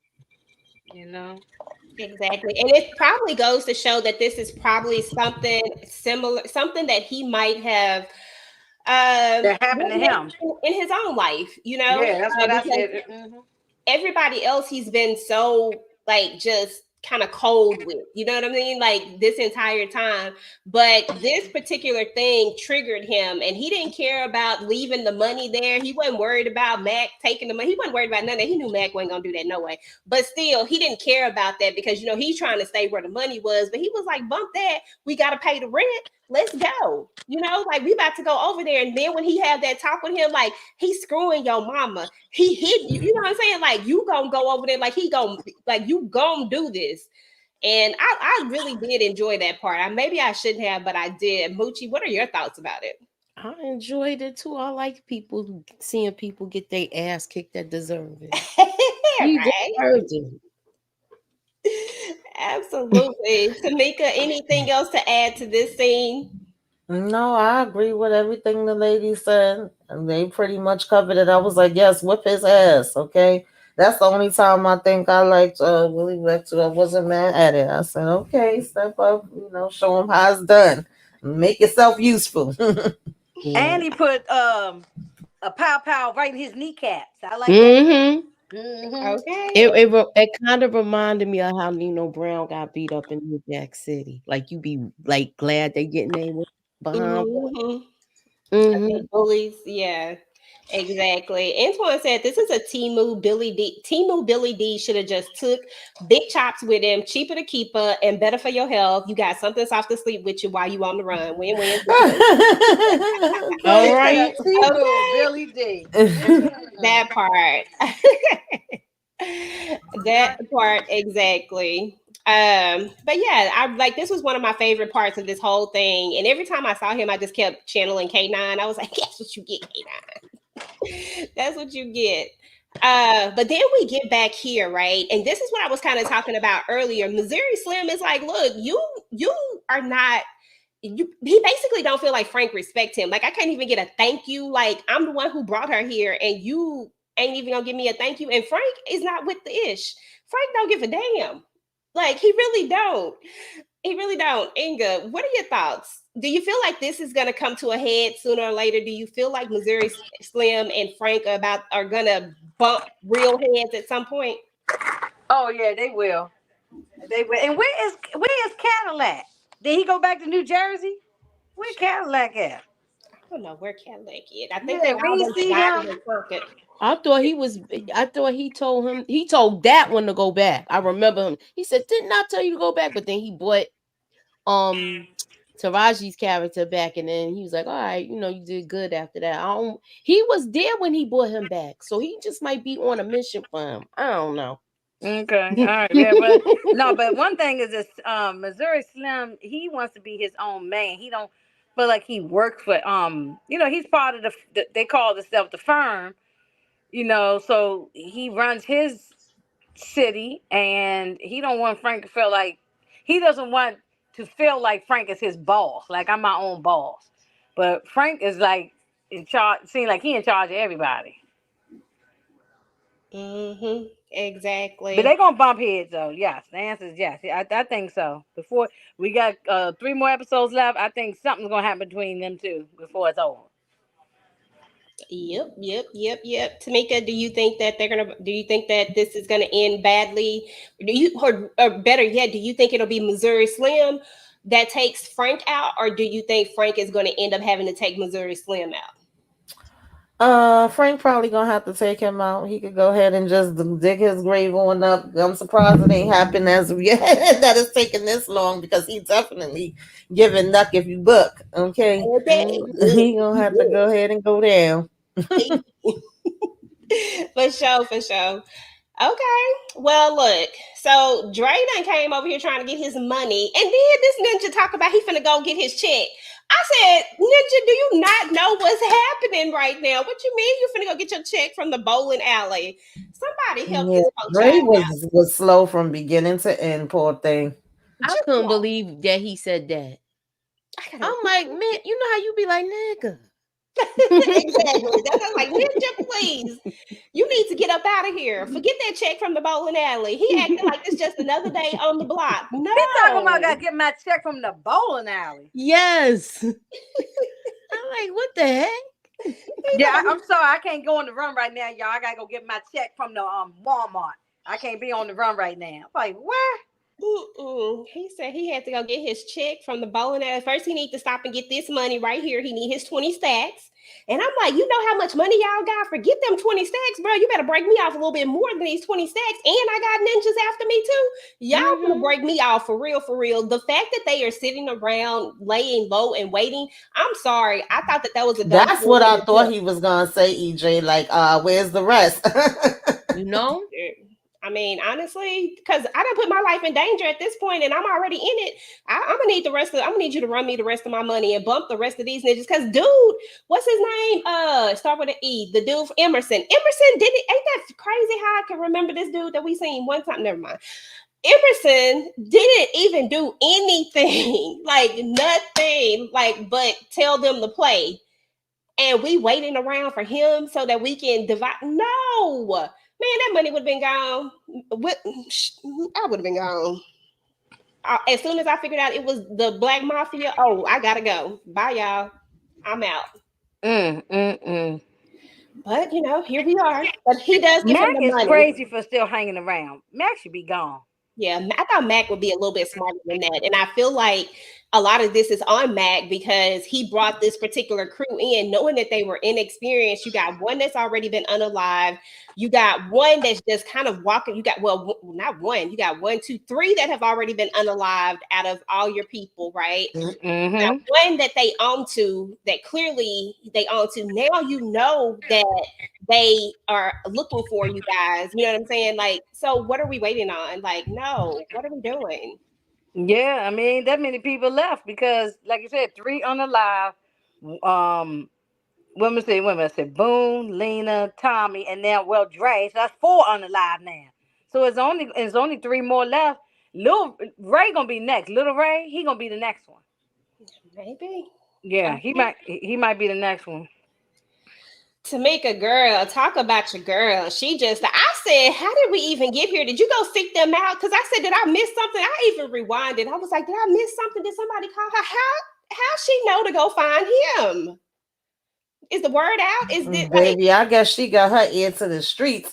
Exactly. And it probably goes to show that this is probably something similar, something that he might have that happened to him in his own life, Yeah, that's what I said. Everybody else he's been so like just kind of cold with, you know what I mean? Like this entire time. But this particular thing triggered him and he didn't care about leaving the money there. He wasn't worried about Mac taking the money. He wasn't worried about none of that. He knew Mac wasn't gonna do that no way. But still, he didn't care about that because he's trying to stay where the money was. But he was like, bump that. We gotta pay the rent. Let's go. Like we about to go over there. And then when he had that talk with him, like he's screwing your mama. He hit you. You know what I'm saying? Like you gonna go over there, like he gonna you gonna do this. And I really did enjoy that part. Maybe I shouldn't have, but I did. Moochie, what are your thoughts about it? I enjoyed it too. I like seeing people get their ass kicked that deserve it. Right? Absolutely. Tamika, anything else to add to this scene? No, I agree with everything the lady said. And they pretty much covered it. I was like, yes, whip his ass, okay? That's the only time I think I liked Willie Lecter. I wasn't mad at it. I said, okay, step up, show him how it's done. Make yourself useful. Yeah. And he put a pow pow right in his kneecaps. I like that. Mm-hmm. Okay. It kind of reminded me of how Nino Brown got beat up in New Jack City. Like you be like glad they getting their way behind. Mm-hmm. Mm-hmm. Bullies, yeah. Exactly. Antoine said this is a Timu Billy D. Timu Billy D should have just took big chops with him, cheaper to keep her, and better for your health. You got something soft to sleep with you while you on the run. Win win. All Okay. right. Okay. Billy D. That part. That part exactly. But yeah, I like this was one of my favorite parts of this whole thing. And every time I saw him, I just kept channeling K9. I was like, that's what you get, K9. That's what you get. But then we get back here, right? And this is what I was kind of talking about earlier. Missouri Slim is like, look, you are not he basically don't feel like Frank respect him. Like I can't even get a thank you. Like I'm the one who brought her here, and you ain't even gonna give me a thank you. And Frank is not with the ish. Frank don't give a damn. Like he really don't. He really don't. Inga, what are your thoughts? Do you feel like this is gonna come to a head sooner or later? Do you feel like Missouri Slim and Frank are gonna bump real heads at some point? Oh yeah, they will. They will. And where is Cadillac? Did he go back to New Jersey? Where Cadillac at? I don't know where Cadillac is. I think they Yeah, we all ain't done see forgotten him. his circuit. I thought he told that one to go back. I remember him. He said, didn't I tell you to go back? But then he bought um Taraji's character back, and then he was like, all right, you did good after that. He was there when he brought him back. So he just might be on a mission for him. I don't know. Okay, all right, yeah, but no, but one thing is this: Missouri Slim, he wants to be his own man. He don't feel like he works for he's part of they call themselves the firm, so he runs his city, and he don't want Frank to feel like he doesn't want to feel like Frank is his boss, like I'm my own boss. But Frank is like in charge, seems like he in charge of everybody. Mm-hmm. But Exactly. they gonna bump heads though. Yes, the answer is yes. I think so. Before we got 3 more episodes left, I think something's gonna happen between them two before it's over. Yep. Tamika, do you think that do you think that this is gonna end badly? Or better yet, do you think it'll be Missouri Slim that takes Frank out, or do you think Frank is gonna end up having to take Missouri Slim out? Frank probably gonna have to take him out. He could go ahead and just dig his grave on up. I'm surprised it ain't happened as of yet that it's taking this long because he definitely giving Nuck if you book. Okay, Okay. he gonna have to go ahead and go down. For sure, for sure. Okay. Well, look. So Dre done came over here trying to get his money, and then this ninja talk about he finna go get his check. I said, Ninja, do you not know what's happening right now? What you mean you finna go get your check from the bowling alley? Somebody help Yeah, this poor Ray child was slow from beginning to end. Poor thing. I out. couldn't believe that he said that. I gotta, I'm like, man, you know how you be like, nigga. exactly. That's like, Ninja, please. You need to get up out of here. Forget that check from the bowling alley. He acting like it's just another day on the block. He talking about I No. gotta get my check from the bowling alley. Yes. I'm like, what the heck? Yeah, I'm sorry, I can't go on the run right now, y'all. I gotta go get my check from the Walmart. I can't be on the run right now. I'm like, where? He said he had to go get his check from the bowling alley. First, he need to stop and get this money right here. He need his 20 stacks. And I'm like, you know how much money y'all got? Forget them 20 stacks, bro. You better break me off a little bit more than these 20 stacks. And I got ninjas after me too. Y'all gonna break me off for real, for real. The fact that they are sitting around laying low and waiting, I'm sorry. I thought that was a dumb That's what I thought he was gonna say, EJ. Like, where's the rest? You know? I mean, honestly, because I done put my life in danger at this point, and I'm already in it. I'm gonna need I'm gonna need you to run me the rest of my money and bump the rest of these ninjas. Because, dude, what's his name? Start with an E. The dude Emerson. Emerson did it. Ain't that crazy? How I can remember this dude that we seen one time? Never mind. Emerson didn't even do anything, like nothing, like but tell them to play. And we waiting around for him so that we can divide. No, man, that money would have been gone. I would have been gone. As soon as I figured out it was the Black Mafia, oh, I gotta go. Bye, y'all. I'm out. Mm, mm, mm. But here we are. But he does give him Mac the is money. crazy for still hanging around. Mac should be gone. Yeah, I thought Mac would be a little bit smarter than that. And I feel like a lot of this is on Mac because he brought this particular crew in knowing that they were inexperienced. You got one that's already been unalived. You got one that's just kind of walking. You got, well, not one. You got 1, 2, 3 that have already been unalived out of all your people, right? Mm-hmm. Now, one that they own to, that clearly they own to, now you know that they are looking for you guys. You know what I'm saying? Like, so what are we waiting on? Like, no, what are we doing? Yeah, I mean, that many people left because, like you said, 3 unalive. Women said Boone, Lena, Tommy, and now Dre. So that's 4 unalive now. So it's only 3 more left. Little Ray gonna be next. Little Ray, he gonna be the next one. Maybe. Yeah, Okay. he might be the next one. Tamika, girl, talk about your girl. I said, how did we even get here? Did you go seek them out? Because I said, did I miss something? I even rewinded. I was like, did I miss something? Did somebody call her? How she know to go find him? Is the word out? Is this Baby, I guess she got her ear to the streets.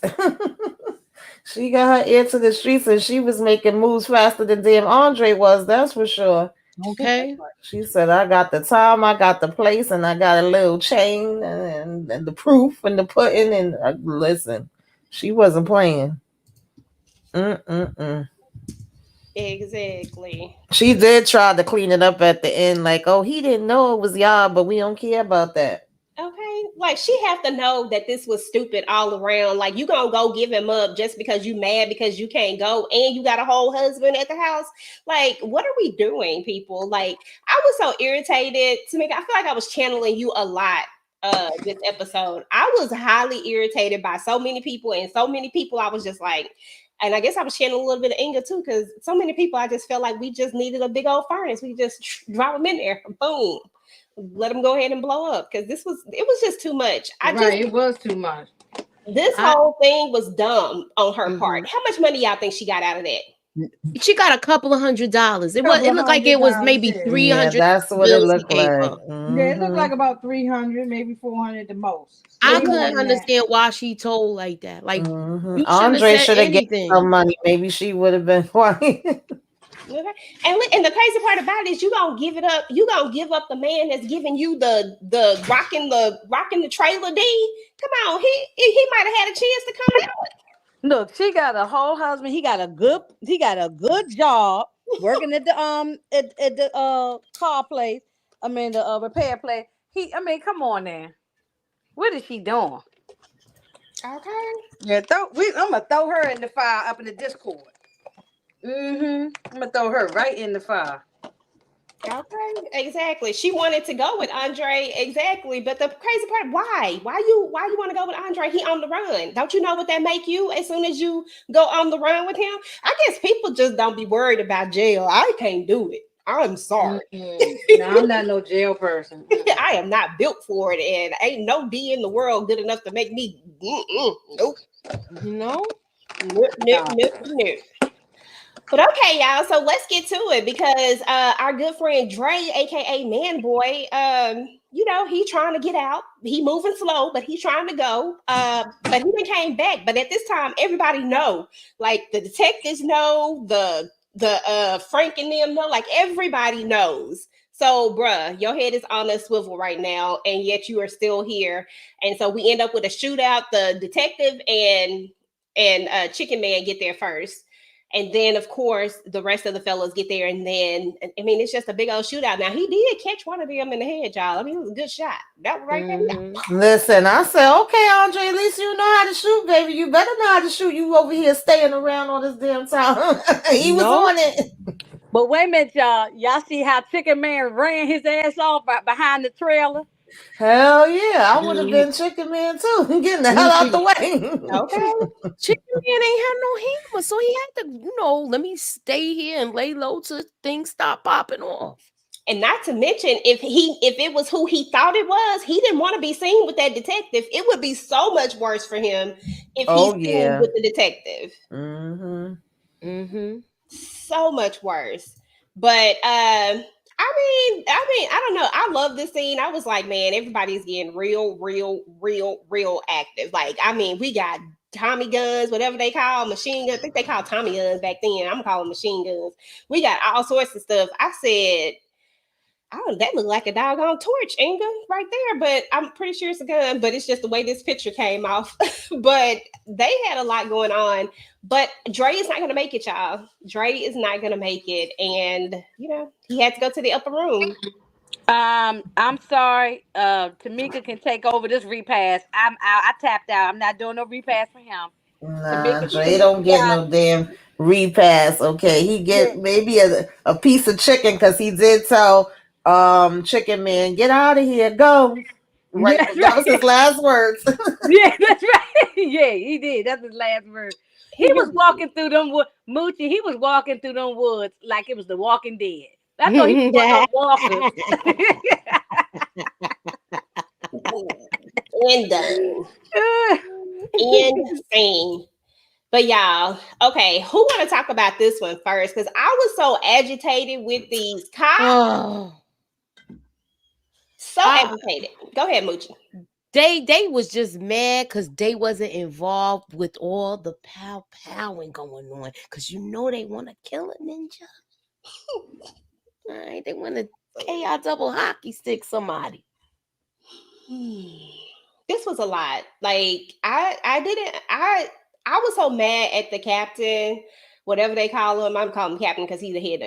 She got her ear to the streets and she was making moves faster than damn Andre was, that's for sure. Okay. She said, I got the time, I got the place, and I got a little chain and the proof and the pudding. And listen, she wasn't playing. Exactly. She did try to clean it up at the end, like, oh, he didn't know it was y'all, but we don't care about that. Okay, like she have to know that this was stupid all around. Like you gonna go give him up just because you mad because you can't go and you got a whole husband at the house. Like, what are we doing, people? Like, I was so irritated. Tamika, I feel like I was channeling you a lot this episode. I was highly irritated by so many people, and so many people I was just like, and I guess I was channeling a little bit of Inga too, because so many people I just felt like we just needed a big old furnace. We just drop them in there, boom. Let them go ahead and blow up because it was just too much. It was too much. This whole thing was dumb on her part. How much money y'all think she got out of that? She got a couple of $100. It looked like it was maybe 300. Yeah, that's what it looked like. Yeah, it looked like about 300, maybe 400 the most. I couldn't understand why she told like that. Like Andre should have given her money. Maybe she would have been quiet. Okay. And the crazy part about it is you gonna give it up. You gonna give up the man that's giving you the rocking the trailer D. Come on, he might have had a chance to come out. Look, she got a whole husband. He got a good job working at the car place. I mean the repair place. Come on now. What is she doing? Okay. Yeah, I'm gonna throw her in the fire up in the Discord. I'm gonna throw her right in the fire. Okay, exactly. She wanted to go with Andre, exactly. But the crazy part, why? Why you want to go with Andre? He on the run. Don't you know what that make you as soon as you go on the run with him? I guess people just don't be worried about jail. I can't do it. I'm sorry. No, I'm not no jail person. I am not built for it, and ain't no D in the world good enough to make me. Nope. No. Nope. But okay, y'all. So let's get to it because our good friend Dre, aka Man Boy, he trying to get out. He moving slow, but he trying to go. But he done came back. But at this time, everybody know, like the detectives know, the Frank and them know, like everybody knows. So, bruh, your head is on a swivel right now, and yet you are still here. And so we end up with a shootout. The detective and Chicken Man get there first. And then, of course, the rest of the fellas get there. And then, it's just a big old shootout. Now, he did catch one of them in the head, y'all. It was a good shot. That was right there. Listen, I said, okay, Andre, at least you know how to shoot, baby. You better know how to shoot. You over here staying around all this damn time. He was on it. But wait a minute, y'all. Y'all see how Chicken Man ran his ass off behind the trailer? Hell yeah, I would have been Chicken Man too. Getting the hell out the way. Okay. Chicken Man ain't had no hammer, so he had to, let me stay here and lay low till things stop popping off. And not to mention, if it was who he thought it was, he didn't want to be seen with that detective. It would be so much worse for him if he's seen with the detective. So much worse. But I mean, I don't know. I love this scene. I was like, man, everybody's getting real active. Like, I mean, we got Tommy guns, whatever they call machine guns. I think they called Tommy guns back then. I'm calling machine guns. We got all sorts of stuff. I said, oh, that looked like a doggone torch, Inga, right there. But I'm pretty sure it's a gun, but it's just the way this picture came off. But they had a lot going on. But Dre is not going to make it, y'all. Dre is not going to make it. And, he had to go to the upper room. I'm sorry. Tamika can take over this repass. I'm out. I tapped out. I'm not doing no repass for him. Nah, Dre don't get no damn repass. Okay, he get maybe a piece of chicken because he did tell Chicken Man, get out of here, go. Right, that was his last words. Yeah, that's right. Yeah, he did. That's his last word. He was walking through them woods. Moochie, he was walking through them woods like it was the Walking Dead. That's what he was walking. And done. Insane. But y'all, okay, who want to talk about this one first? Because I was so agitated with these cops. So agitated. Go ahead, Moochie. They was just mad because they wasn't involved with all the powing going on. Because they want to kill a ninja. Right? They want to KI double hockey stick somebody. This was a lot. Like, I was so mad at the captain, whatever they call him. I'm calling him captain because he's the head.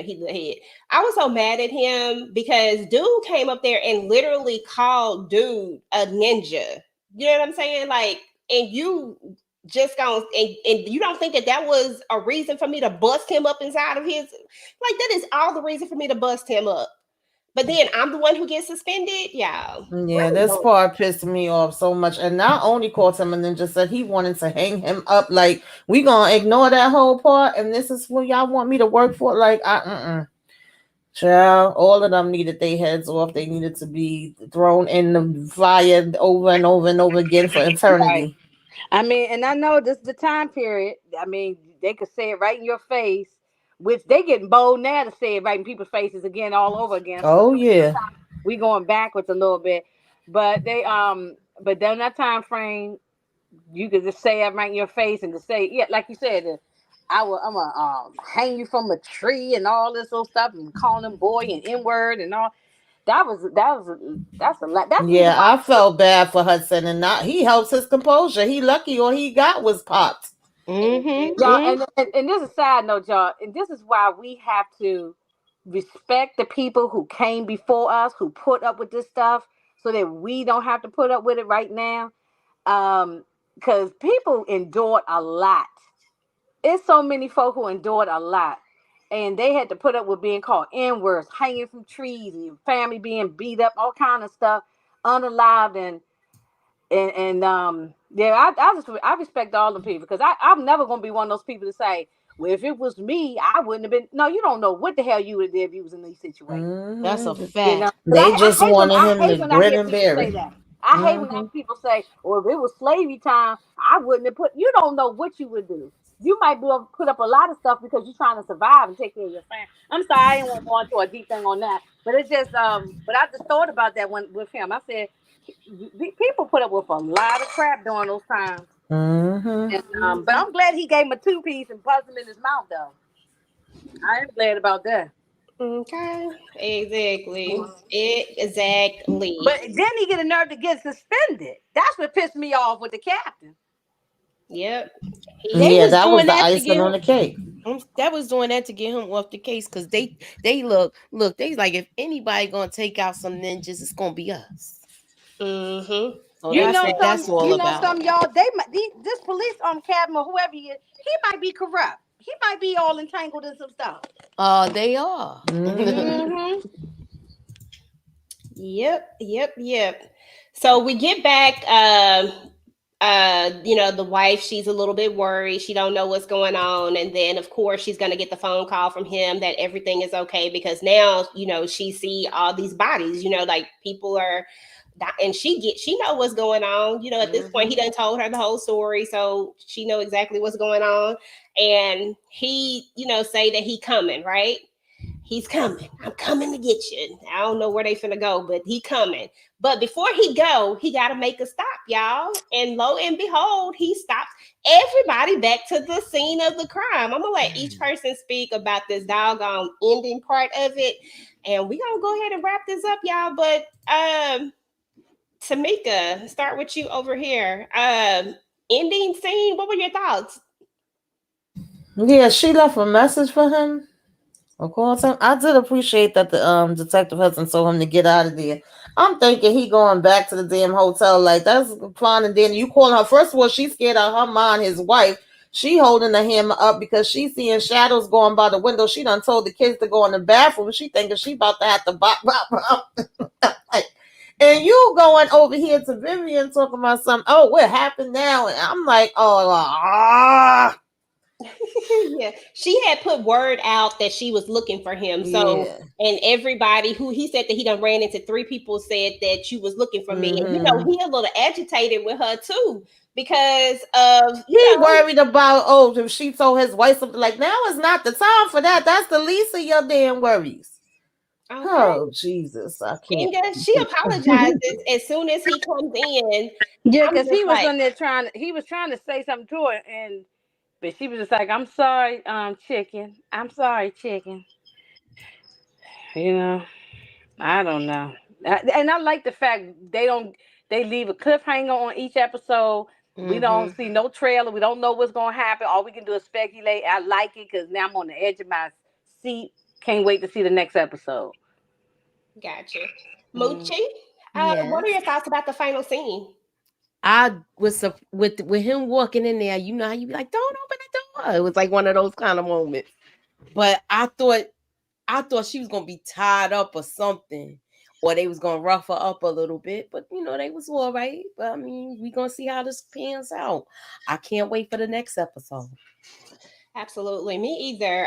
I was so mad at him because dude came up there and literally called dude a ninja. You know what I'm saying? Like, and you just gonna and you don't think that was a reason for me to bust him up inside of his, like, that is all the reason for me to bust him up. But then I'm the one who gets suspended, y'all. Yeah, this part pissed me off so much. And not only called him and then just said he wanted to hang him up. Like, we gonna ignore that whole part, and this is what y'all want me to work for? Like, child, all of them needed their heads off. They needed to be thrown in the fire over and over and over again for eternity. Right. I mean, and I know this is the time period. I mean, they could say it right in your face, which they getting bold now to say it right in people's faces again, all over again. Oh yeah, we going backwards a little bit, but they but during that time frame, you could just say it right in your face and to say, yeah, like you said, I'm gonna hang you from a tree and all this old stuff and calling them boy and N-word and all. That's a lot. Yeah, I felt bad for Hudson, and he helps his composure. He lucky all he got was popped. Y'all, and this is a side note, y'all, and this is why we have to respect the people who came before us, who put up with this stuff, so that we don't have to put up with it right now. Because people endured a lot. It's so many folk who endured a lot. And they had to put up with being called N-words, hanging from trees, and your family being beat up, all kind of stuff, unalived, yeah, I respect all the people, because I'm never gonna be one of those people to say, well, if it was me, I wouldn't have been. No, you don't know what the hell you would have did if you was in these situations. That's a fact. They just wanted him to grin and bear it. I hate when people say, well, if it was slavery time, I wouldn't have put. You don't know what you would do. You might be able to put up a lot of stuff because you're trying to survive and take care of your family. I'm sorry, I didn't want to go into a deep thing on that, but it's just but I just thought about that one with him. I said, people put up with a lot of crap during those times. And, but I'm glad he gave him a 2-piece and buzzed him in his mouth, though. I am glad about that. Okay, exactly. But then he get a nerve to get suspended. That's what pissed me off with the captain. Yep. That was the icing on the cake. That was doing that to get him off the case, because they look, they like, if anybody gonna take out some ninjas, it's gonna be us. So that's all about. Some y'all, this police captain or whoever he is, he might be corrupt. He might be all entangled in some stuff. They are. Yep. So we get back. The wife, she's a little bit worried. She don't know what's going on, and then of course she's gonna get the phone call from him that everything is okay because now she see all these bodies. Like people are, and she know what's going on. At this point he done told her the whole story, so she know exactly what's going on. And he, say that he coming, right? He's coming. I'm coming to get you. I don't know where they finna go, but he coming. But before he go, he got to make a stop, y'all. And lo and behold, he stops everybody back to the scene of the crime. I'm gonna let each person speak about this doggone ending part of it, and we gonna go ahead and wrap this up, y'all. But Tamika, start with you over here. Ending scene. What were your thoughts? Yeah, she left a message for him. Of course, I did appreciate that the detective husband told him to get out of there. I'm thinking he going back to the damn hotel. Like, that's fine. And then you calling her. First of all, she's scared of her mind, his wife. She holding the hammer up because she seeing shadows going by the window. She done told the kids to go in the bathroom. She thinking she about to have to bop, bop, bop. And you going over here to Vivian talking about something. Oh, what happened now? And I'm like, Yeah, she had put word out that she was looking for him. So, yeah. and everybody who he said that he done ran into 3 people said that you was looking for me. And he a little agitated with her too because of He worried about if she told his wife something like, now is not the time for that. That's the least of your damn worries. Okay. Oh Jesus, I can't. Inga, she apologizes as soon as he comes in. Yeah, I'm because he just was like, on there he was trying to say something to her, but she was just like, I'm sorry, chicken. I'm sorry, chicken. You know, I don't know. And I like the fact they leave a cliffhanger on each episode. We don't see no trailer. We don't know what's going to happen. All we can do is speculate. I like it because now I'm on the edge of my seat. Can't wait to see the next episode. gotcha. Moochie, what are Yes. your thoughts about the final scene? I was with him walking in there. You know how you be like, "Don't open the door." It was like one of those kind of moments. But I thought she was gonna be tied up or something, or they was gonna rough her up a little bit. But they was all right. But I mean, we gonna see how this pans out. I can't wait for the next episode. Absolutely. Me either.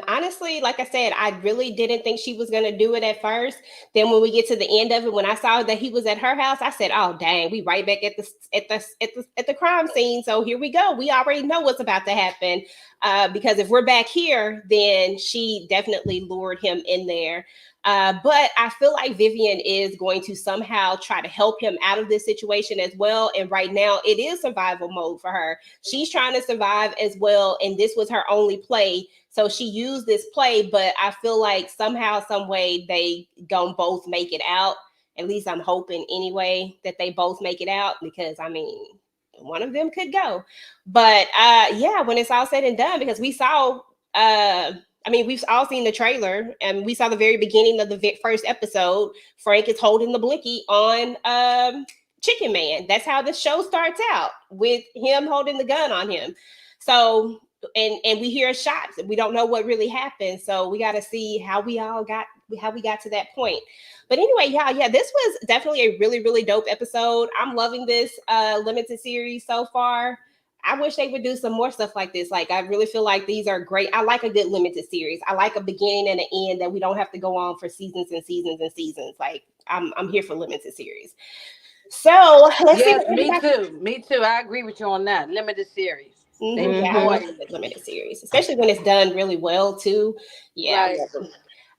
Honestly, like I said, I really didn't think she was going to do it at first. Then when we get to the end of it, when I saw that he was at her house, I said, "Oh, dang, we right back at the crime scene. So here we go. We already know what's about to happen. Because if we're back here, then she definitely lured him in there. But I feel like Vivian is going to somehow try to help him out of this situation as well. And right now, it is survival mode for her. She's trying to survive as well. And this was her only play. So she used this play, but I feel like somehow, some way, they gonna both make it out. At least I'm hoping anyway that they both make it out because I mean, one of them could go. But yeah, when it's all said and done, because we saw we've all seen the trailer and we saw the very beginning of the first episode. Frank is holding the blicky on Chicken Man. That's how the show starts out, with him holding the gun on him. So, and we hear shots. We don't know what really happened. So we got to see how we got to that point. But anyway, yeah, this was definitely a really, really dope episode. I'm loving this limited series so far. I wish they would do some more stuff like this. Like, I really feel like these are great. I like a good limited series. I like a beginning and an end that we don't have to go on for seasons and seasons and seasons. Like, I'm here for limited series. So let's see. Yes, me too. Me too. I agree with you on that. Limited series. Mm-hmm. Yeah, I love a good limited series, especially when it's done really well too. Yeah, Right. I love them.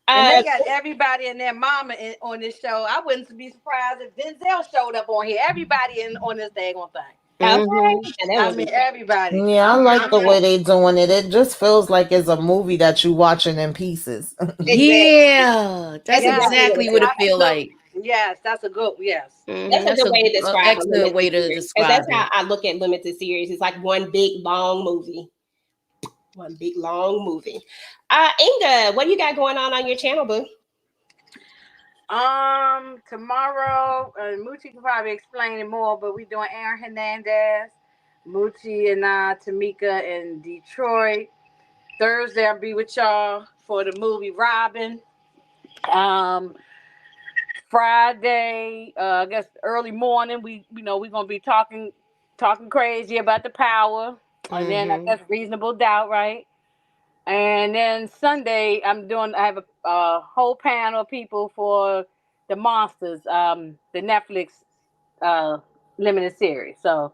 And they got everybody and their mama on this show. I wouldn't be surprised if Denzel showed up on here. Everybody on this daggone thing. Okay. I mean, everybody. Yeah, I like the way they doing it. It just feels like it's a movie that you watching in pieces. Yeah, that's exactly what it feel like. Yes, that's a good. Yes, that's a good way to describe a excellent limited way to series. describe That's it. how I look at limited series. It's like one big long movie. One big long movie. Inga, what do you got going on your channel, boo? Tomorrow, Moochie can probably explain it more, but we're doing Aaron Hernandez, Moochie and Tamika in Detroit. Thursday, I'll be with y'all for the movie Robin. Friday, I guess early morning, we're gonna be talking crazy about the power, and then I guess reasonable doubt, right? And then Sunday, I have a whole panel of people for the Monsters, the Netflix limited series. So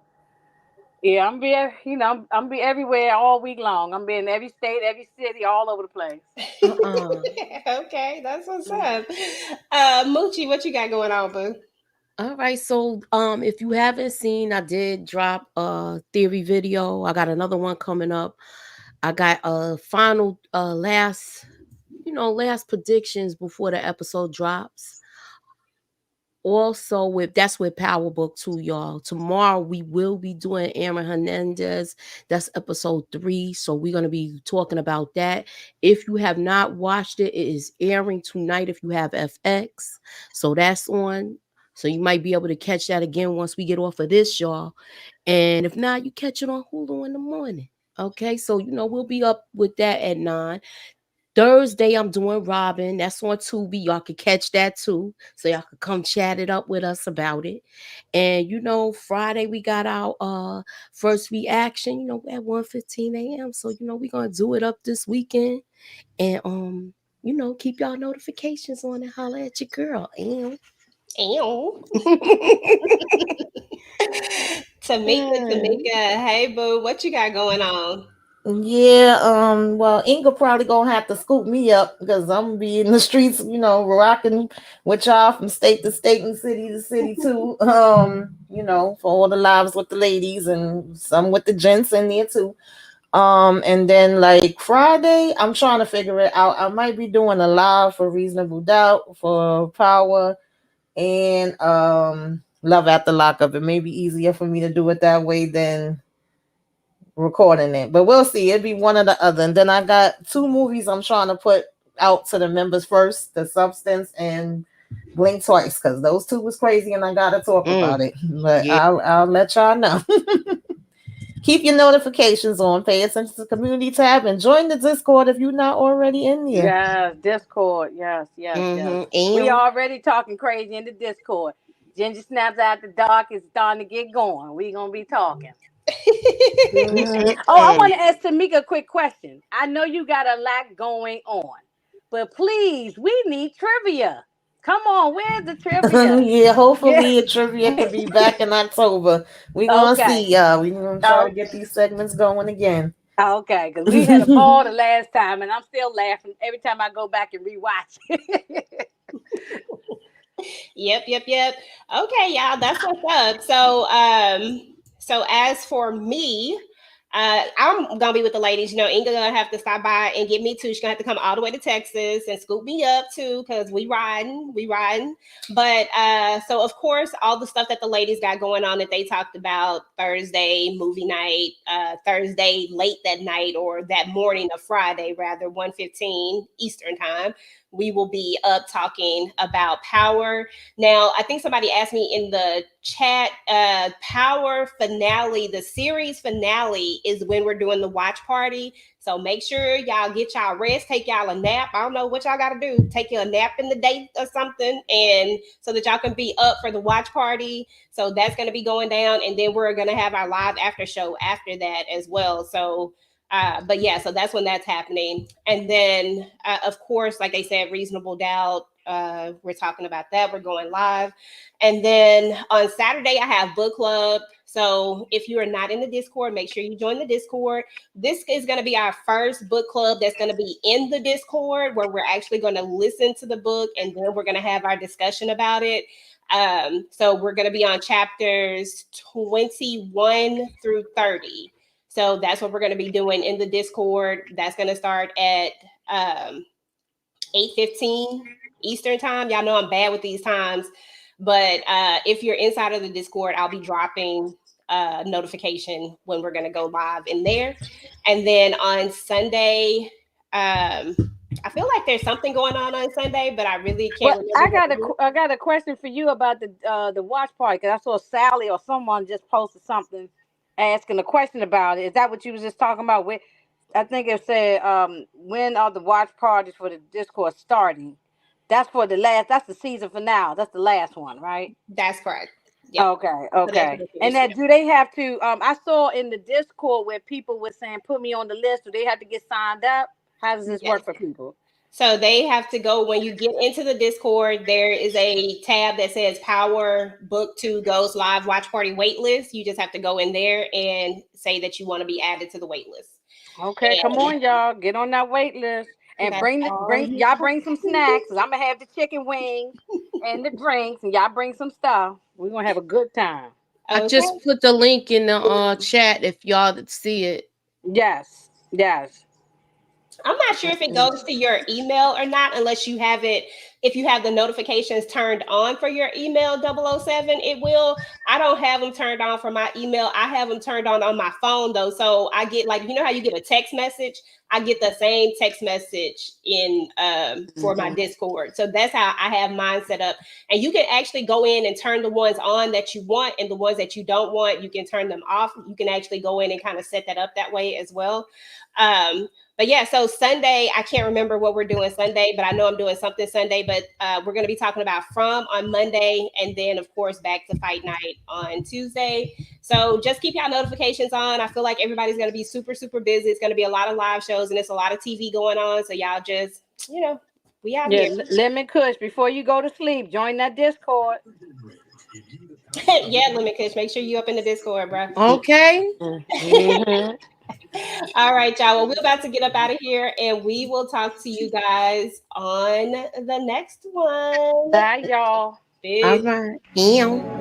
yeah, I'm be everywhere all week long. I'm be in every state, every city, all over the place. Okay, that's what's up. Moochie, what you got going on, boo? All right, so if you haven't seen, I did drop a theory video. I got another one coming up. I got a final last predictions before the episode drops. Also, that's with Power Book 2, y'all. Tomorrow we will be doing Aaron Hernandez. That's episode 3. So we're gonna be talking about that. If you have not watched it, it is airing tonight if you have FX. So that's on. So you might be able to catch that again once we get off of this, y'all. And if not, you catch it on Hulu in the morning. Okay, so we'll be up with that at 9. Thursday, I'm doing Robin. That's on Tubi. Y'all can catch that too. So y'all can come chat it up with us about it. And Friday we got our first reaction, at 1:15 a.m. So we're gonna do it up this weekend. And keep y'all notifications on and holla at your girl. And Ew. Tamika, hey boo, what you got going on? Yeah, well, Inga probably gonna have to scoop me up because I'm gonna be in the streets, rocking with y'all from state to state and city to city too. For all the lives with the ladies and some with the gents in there too. And then like Friday, I'm trying to figure it out. I might be doing a live for Reasonable Doubt, for Power, and Love After Lockup. It may be easier for me to do it that way than recording it, but we'll see. It'd be one or the other. And then I got 2 movies I'm trying to put out to the members first: The Substance and Blink Twice, because those 2 was crazy and I gotta talk about it. But yeah. I'll let y'all know. Keep your notifications on, pay attention to the community tab, and join the Discord if you're not already in there. Yes, Discord. Yes. We already talking crazy in the Discord. Ginger snaps out the dark is starting to get going. We gonna be talking. Oh, I want to ask Tamika a quick question. I know you got a lot going on, but please, we need trivia. Come on, where's the trivia? Yeah, hopefully Yeah. a trivia could be back in October. We gonna Okay. see, y'all. We gonna try to get these segments going again. Okay, because we had a ball the last time, and I'm still laughing every time I go back and rewatch it. Yep. Okay, y'all, that's what's up. So as for me, I'm gonna be with the ladies. Inga gonna have to stop by and get me too. She's gonna have to come all the way to Texas and scoop me up too, because we riding. But so of course, all the stuff that the ladies got going on that they talked about Thursday movie night, Thursday late that night or that morning of Friday, rather 1:15 Eastern time. We will be up talking about Power. Now, I think somebody asked me in the chat, Power finale, the series finale is when we're doing the watch party. So make sure y'all get y'all rest, take y'all a nap. I don't know what y'all got to do. Take you a nap in the day or something, and so that y'all can be up for the watch party. So that's going to be going down. And then we're going to have our live after show after that as well. So but yeah, so that's when that's happening. And then, of course, like they said, Reasonable Doubt. We're talking about that. We're going live. And then on Saturday, I have book club. So if you are not in the Discord, make sure you join the Discord. This is going to be our first book club that's going to be in the Discord, where we're actually going to listen to the book and then we're going to have our discussion about it. So we're going to be on chapters 21 through 30. So that's what we're going to be doing in the Discord. That's going to start at 8:15 Eastern time. Y'all know I'm bad with these times, but if you're inside of the Discord, I'll be dropping a notification when we're going to go live in there. And then on Sunday, I feel like there's something going on Sunday, but I really can't remember. I got a question for you about the watch party, because I saw Sally or someone just posted something asking a question about it. Is that what you was just talking about? I think it said when are the watch parties for the Discord starting? That's for the last. That's the season finale. That's the last one, right? That's correct. Yep. Okay, So that's okay. what it And is. then do they have to? I saw in the Discord where people were saying, "Put me on the list." Do they have to get signed up? How does this Yes. work for people? So they have to go when you get into the Discord. There is a tab that says Power Book 2 Goes Live Watch Party Waitlist. You just have to go in there and say that you want to be added to the waitlist. Okay, come And on, y'all, get on that wait list and that's all bring you y'all have bring some to do. snacks. 'Cause I'm gonna have the chicken wings and the drinks, and y'all bring some stuff. We're gonna have a good time. I Okay. just put the link in the chat if y'all that see it. Yes, yes. I'm not sure if it goes to your email or not unless you have it. If you have the notifications turned on for your email 007, it will. I don't have them turned on for my email. I have them turned on my phone though. So I get, like, you know how you get a text message? I get the same text message in for my Discord. So that's how I have mine set up. And you can actually go in and turn the ones on that you want, and the ones that you don't want, you can turn them off. You can actually go in and kind of set that up that way as well. But yeah, so Sunday, I can't remember what we're doing Sunday, but I know I'm doing something Sunday. But we're going to be talking about From on Monday, and then, of course, back to Fight Night on Tuesday. So just keep y'all notifications on. I feel like everybody's going to be super, super busy. It's going to be a lot of live shows, and it's a lot of TV going on. So y'all just, we out Yeah, here. Lemon Kush. Before you go to sleep, join that Discord. Yeah, Lemon Kush, make sure you up in the Discord, bro. Okay. Mm-hmm. All right, y'all. Well, we're about to get up out of here, and we will talk to you guys on the next one. Bye, y'all. All Peace. right. Ew.